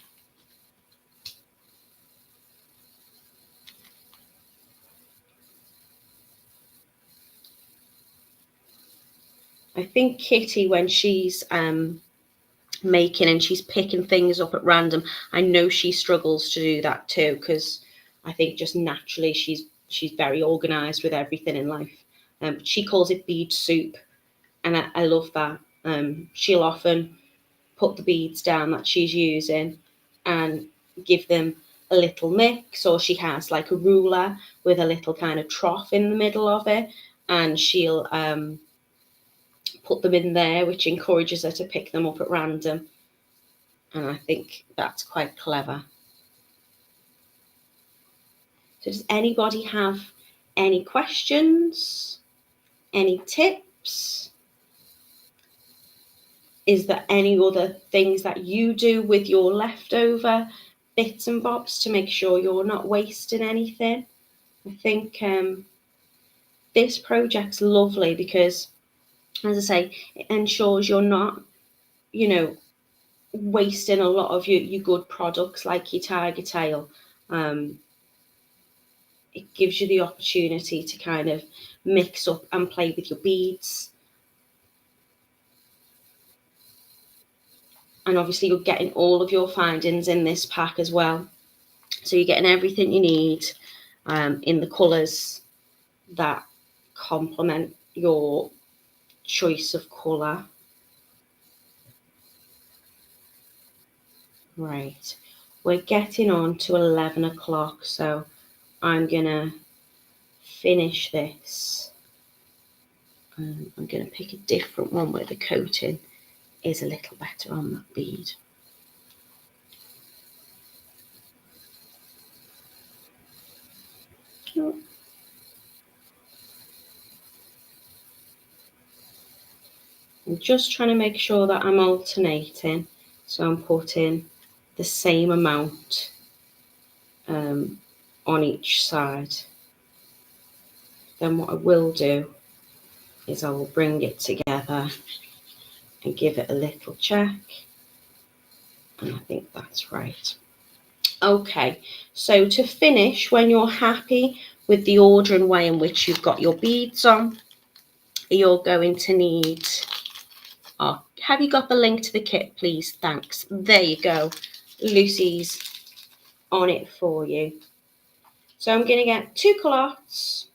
I think Kitti, when she's making and she's picking things up at random, I know she struggles to do that too, because I think just naturally she's very organized with everything in life. She calls it bead soup, and I love that. She'll often put the beads down that she's using and give them a little mix, or she has like a ruler with a little kind of trough in the middle of it, and she'll put them in there, which encourages her to pick them up at random. And I think that's quite clever. So does anybody have any questions? Any tips? Is there any other things that you do with your leftover bits and bobs to make sure you're not wasting anything? I think this project's lovely because, as I say, it ensures you're not, you know, wasting a lot of your good products like your Tigertail. It gives you the opportunity to kind of mix up and play with your beads. And obviously you're getting all of your findings in this pack as well. So you're getting everything you need in the colours that complement your choice of colour. Right, we're getting on to 11 o'clock, so I'm gonna finish this. I'm gonna pick a different one where the coating is a little better on that bead. I'm just trying to make sure that I'm alternating, so I'm putting the same amount on each side. Then what I will do is I will bring it together and give it a little check, and I think that's right. Okay, so to finish, when you're happy with the order and way in which you've got your beads on, you're going to need, oh, have you got the link to the kit, please? Thanks. There you go. Lucy's on it for you. So I'm going to get 2 Calottes.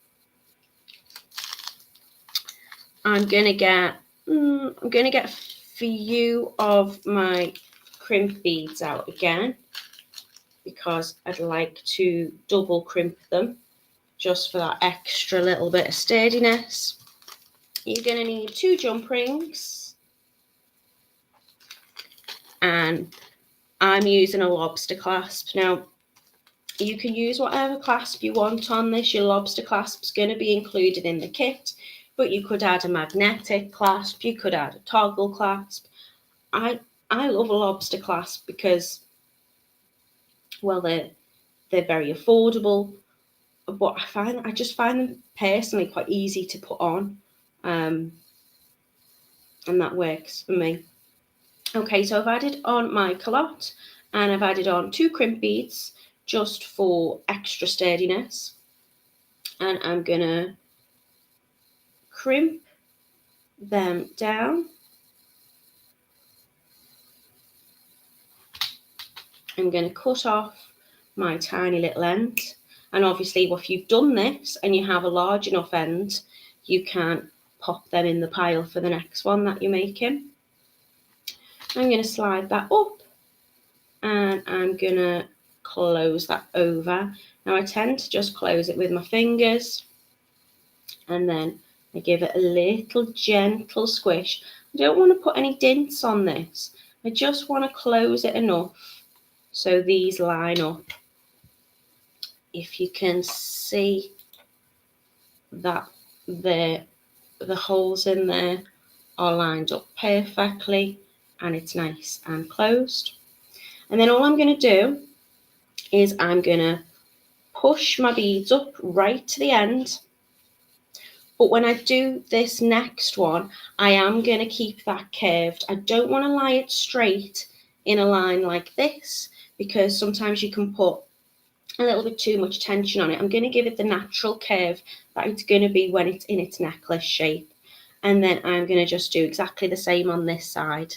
I'm going to get a few of my crimp beads out again, because I'd like to double crimp them just for that extra little bit of sturdiness. You're going to need 2 jump rings, and I'm using a Lobster clasp. Now, you can use whatever clasp you want on this. Your Lobster clasp is going to be included in the kit, but you could add a magnetic clasp, you could add a toggle clasp. I love a Lobster clasp because, well, they're very affordable, but I just find them personally quite easy to put on, and that works for me. Okay, so I've added on my calotte, and I've added on 2 crimp beads just for extra sturdiness, and I'm gonna crimp them down. I'm going to cut off my tiny little end, and obviously if you've done this and you have a large enough end, you can pop them in the pile for the next one that you're making. I'm going to slide that up, and I'm going to close that over. Now I tend to just close it with my fingers, and then I give it a little gentle squish. I don't want to put any dints on this. I just want to close it enough so these line up. If you can see that the holes in there are lined up perfectly and it's nice and closed. And then all I'm going to do is I'm going to push my beads up right to the end. But when I do this next one, I am going to keep that curved. I don't want to lie it straight in a line like this, because sometimes you can put a little bit too much tension on it. I'm going to give it the natural curve that it's going to be when it's in its necklace shape. And then I'm going to just do exactly the same on this side.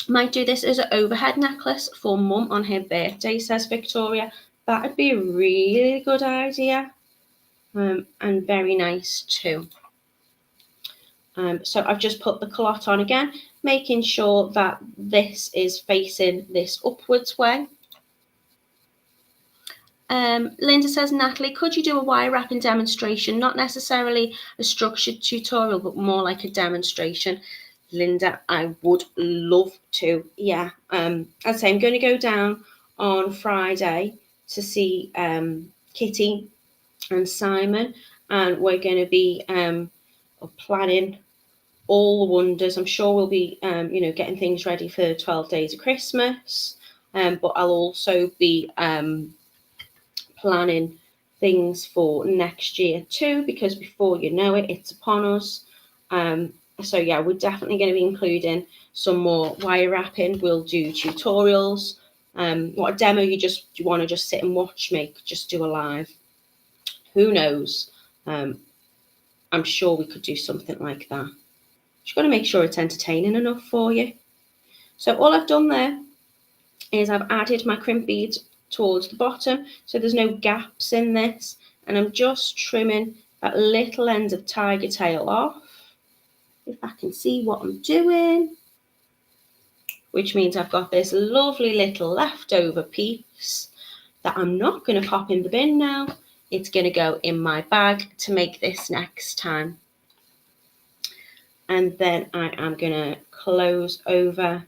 Might do this as an overhead necklace for Mum on her birthday, says Victoria. That would be a really good idea, and very nice too. So I've just put the calotte on again, making sure that this is facing this upwards way. Linda says, Natalie, could you do a wire wrapping demonstration? Not necessarily a structured tutorial, but more like a demonstration. Linda, I would love to. Yeah. As I say, I'm going to go down on Friday to see Kitti and Simon, and we're going to be planning all the wonders. I'm sure we'll be, getting things ready for 12 days of Christmas, but I'll also be planning things for next year too, because before you know it, it's upon us. So yeah, we're definitely going to be including some more wire wrapping. We'll do tutorials. What a demo you want to just sit and watch me, just do a live. Who knows? I'm sure we could do something like that. Just got to make sure it's entertaining enough for you. So all I've done there is I've added my crimp beads towards the bottom, so there's no gaps in this, and I'm just trimming that little end of Tigertail off, if I can see what I'm doing, which means I've got this lovely little leftover piece that I'm not going to pop in the bin now. It's going to go in my bag to make this next time. And then I am going to close over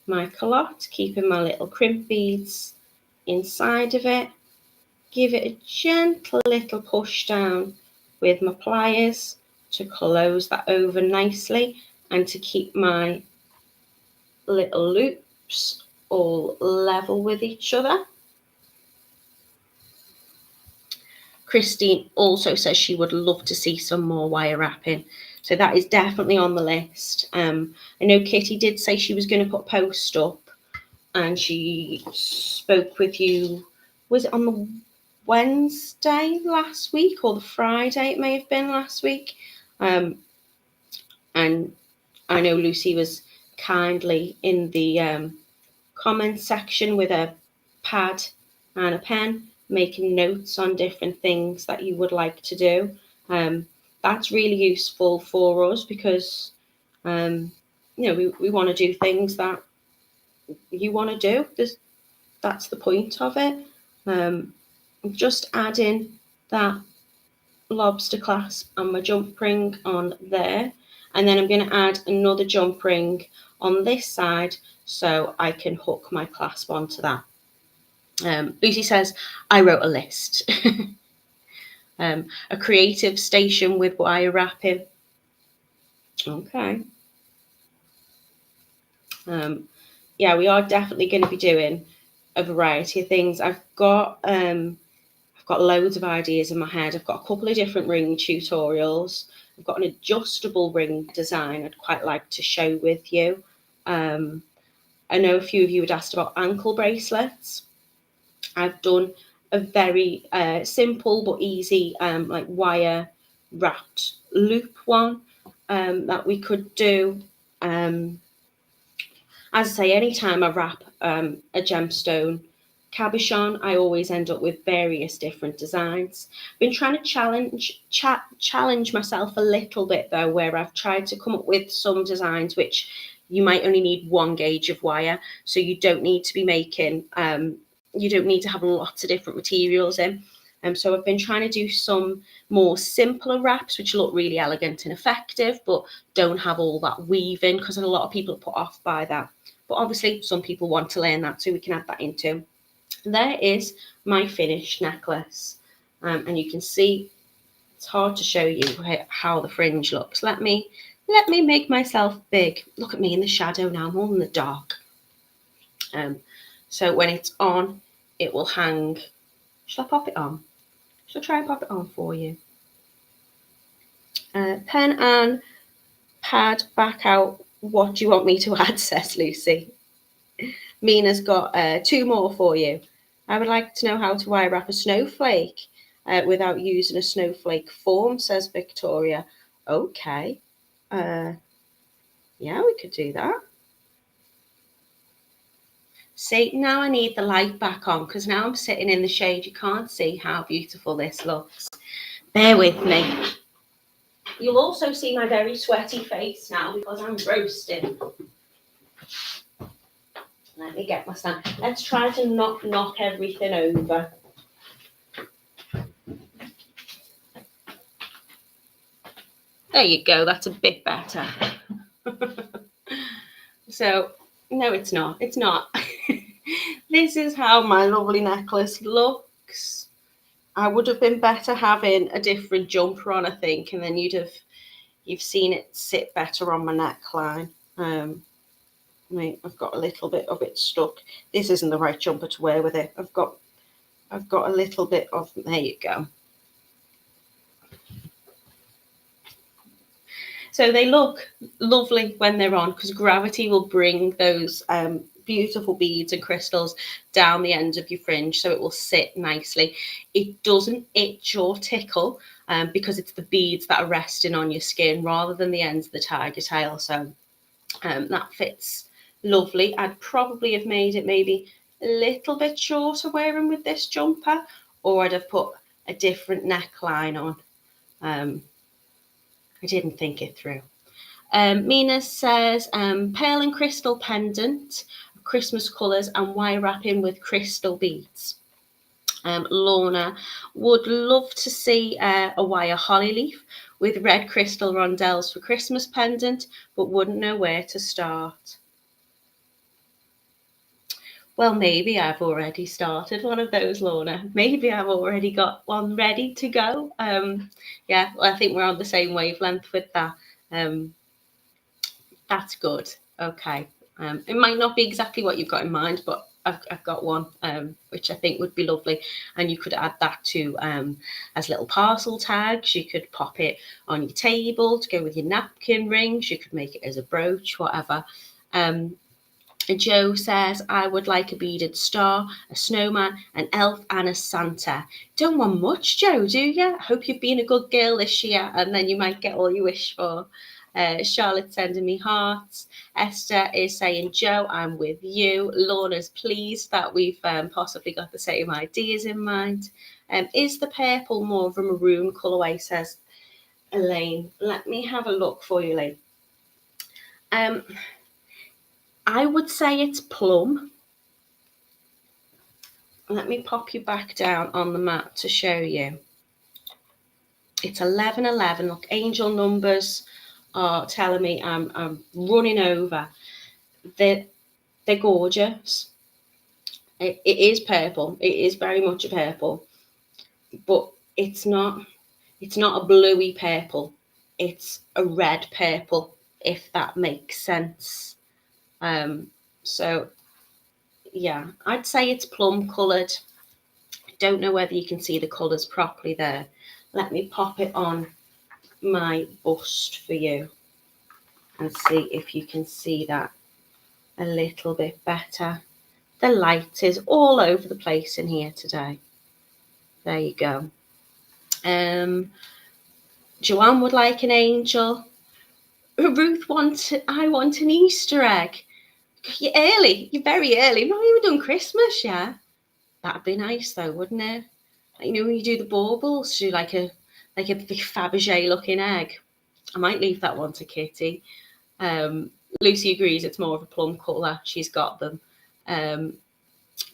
my calotte, keeping my little crimp beads inside of it. give it a gentle little push down with my pliers to close that over nicely and to keep my little loops all level with each other. Christine also says she would love to see some more wire wrapping, so that is definitely on the list. I know Kitti did say she was going to put a post up, and she spoke with you, was it on the Wednesday last week or the Friday it may have been last week? And I know Lucy was kindly in the comments section with a pad and a pen, making notes on different things that you would like to do. That's really useful for us because, you know, we want to do things that you want to do. That's the point of it. I'm just adding that lobster clasp and my jump ring on there. And then I'm going to add another jump ring on this side so I can hook my clasp onto that. Lucy says, I wrote a list. A creative station with wire wrapping. Okay. Yeah, we are definitely going to be doing a variety of things. I've got loads of ideas in my head. I've got a couple of different ring tutorials. I've got an adjustable ring design I'd quite like to show with you. I know a few of you had asked about ankle bracelets. I've done a very simple but easy like wire wrapped loop one that we could do. As I say, anytime I wrap a gemstone cabochon, I always end up with various different designs. I've been trying to challenge myself a little bit though, where I've tried to come up with some designs which you might only need 1 gauge of wire, so you don't need to be making, you don't need to have lots of different materials in. So I've been trying to do some more simpler wraps which look really elegant and effective, but don't have all that weaving, because a lot of people are put off by that. But obviously some people want to learn that, so we can add that into. There is my finished necklace, and you can see it's hard to show you how the fringe looks. Let me make myself big. Look at me in the shadow now, I'm all in the dark. So when it's on, it will hang. Shall I pop it on? Shall I try and pop it on for you? Pen and pad back out. What do you want me to add, says Lucy. Mina's got 2 more for you. I would like to know how to wire wrap a snowflake without using a snowflake form, says Victoria. Okay. Yeah, we could do that. See, now I need the light back on because now I'm sitting in the shade. You can't see how beautiful this looks. Bear with me. You'll also see my very sweaty face now because I'm roasting. Let me get my stand. Let's try to not knock everything over. There you go, that's a bit better. So, no, it's not. It's not. This is how my lovely necklace looks. I would have been better having a different jumper on, I think, and then you've seen it sit better on my neckline. I've got a little bit of it stuck. This isn't the right jumper to wear with it. I've got a little bit of, there you go. So they look lovely when they're on because gravity will bring those beautiful beads and crystals down the end of your fringe, so it will sit nicely. It doesn't itch or tickle because it's the beads that are resting on your skin rather than the ends of the Tigertail. So that fits lovely. I'd probably have made it maybe a little bit shorter wearing with this jumper, or I'd have put a different neckline on. I didn't think it through. Mina says pearl and crystal pendant, Christmas colours and wire wrapping with crystal beads. Lorna would love to see a wire holly leaf with red crystal rondelles for Christmas pendant, but wouldn't know where to start. Well, maybe I've already started one of those, Lorna. Maybe I've already got one ready to go. Yeah, well, I think we're on the same wavelength with that. That's good. Okay. It might not be exactly what you've got in mind, but I've got one which I think would be lovely. And you could add that to as little parcel tags. You could pop it on your table to go with your napkin rings. You could make it as a brooch, whatever. Joe says, I would like a beaded star, a snowman, an elf, and a Santa. Don't want much, Joe, do you? Hope you've been a good girl this year, and then you might get all you wish for. Charlotte's sending me hearts. Esther is saying, Joe, I'm with you. Lorna's pleased that we've possibly got the same ideas in mind. Is the purple more of a maroon colourway, says Elaine. Let me have a look for you, Elaine. I would say it's plum. Let me pop you back down on the mat to show you. It's 11:11. Look, angel numbers are telling me I'm running over. They're gorgeous. It is purple. It is very much a purple, but it's not a bluey purple. It's a red purple, if that makes sense. So yeah, I'd say it's plum coloured. Don't know whether you can see the colours properly there. Let me pop it on my bust for you and see if you can see that a little bit better. The light is all over the place in here today. There you go. Joanne would like an angel. Ruth wants, I want an Easter egg. You're early. You're very early. We've not even done Christmas, yeah. That'd be nice though, wouldn't it? You know, when you do the baubles, do like a big Fabergé looking egg. I might leave that one to Kitti. Lucy agrees it's more of a plum colour. She's got them.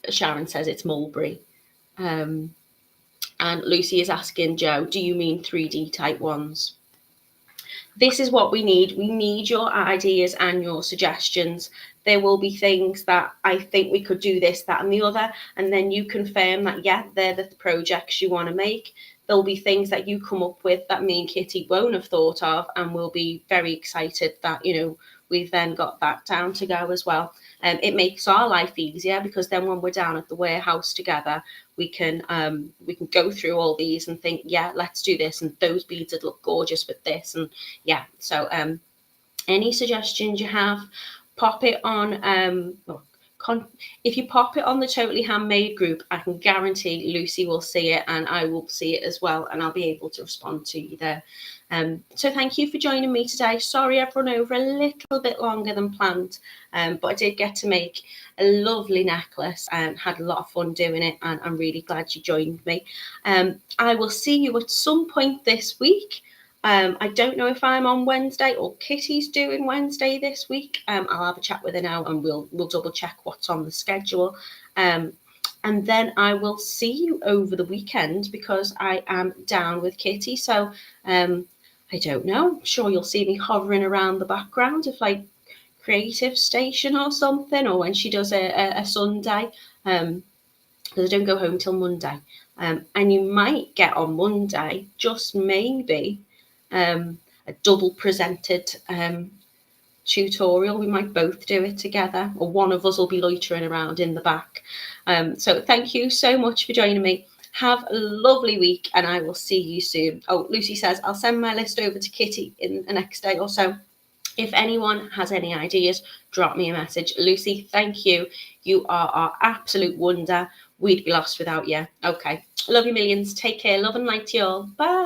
Sharon says it's mulberry. And Lucy is asking Joe, do you mean 3D type ones? This is what we need. We need your ideas and your suggestions. There will be things that I think we could do this, that, and the other. And then you confirm that, yeah, they're the projects you want to make. There'll be things that you come up with that me and Kitti won't have thought of. And we'll be very excited that, you know, we've then got that down to go as well. It makes our life easier because then when we're down at the warehouse together, we can go through all these and think, yeah, let's do this, and those beads would look gorgeous with this, and yeah. So any suggestions you have, pop it on. If you pop it on the Totally Handmade group, I can guarantee Lucy will see it and I will see it as well, and I'll be able to respond to you there. So thank you for joining me today. Sorry I've run over a little bit longer than planned, but I did get to make a lovely necklace and had a lot of fun doing it, and I'm really glad you joined me. I will see you at some point this week. I don't know if I'm on Wednesday or Kitty's doing Wednesday this week. I'll have a chat with her now and we'll double check what's on the schedule. And then I will see you over the weekend because I am down with Kitti. So I don't know. I'm sure you'll see me hovering around the background of like Creative Station or something, or when she does a Sunday, because I don't go home till Monday. And you might get on Monday, just maybe, a double presented tutorial. We might both do it together, or one of us will be loitering around in the back. So thank you so much for joining me. Have a lovely week and I will see you soon. Oh, Lucy says I'll send my list over to Kitti in the next day or so. If anyone has any ideas, drop me a message. Lucy, thank you. You are our absolute wonder. We'd be lost without you. Okay. Love you millions. Take care. Love and light to you all. Bye.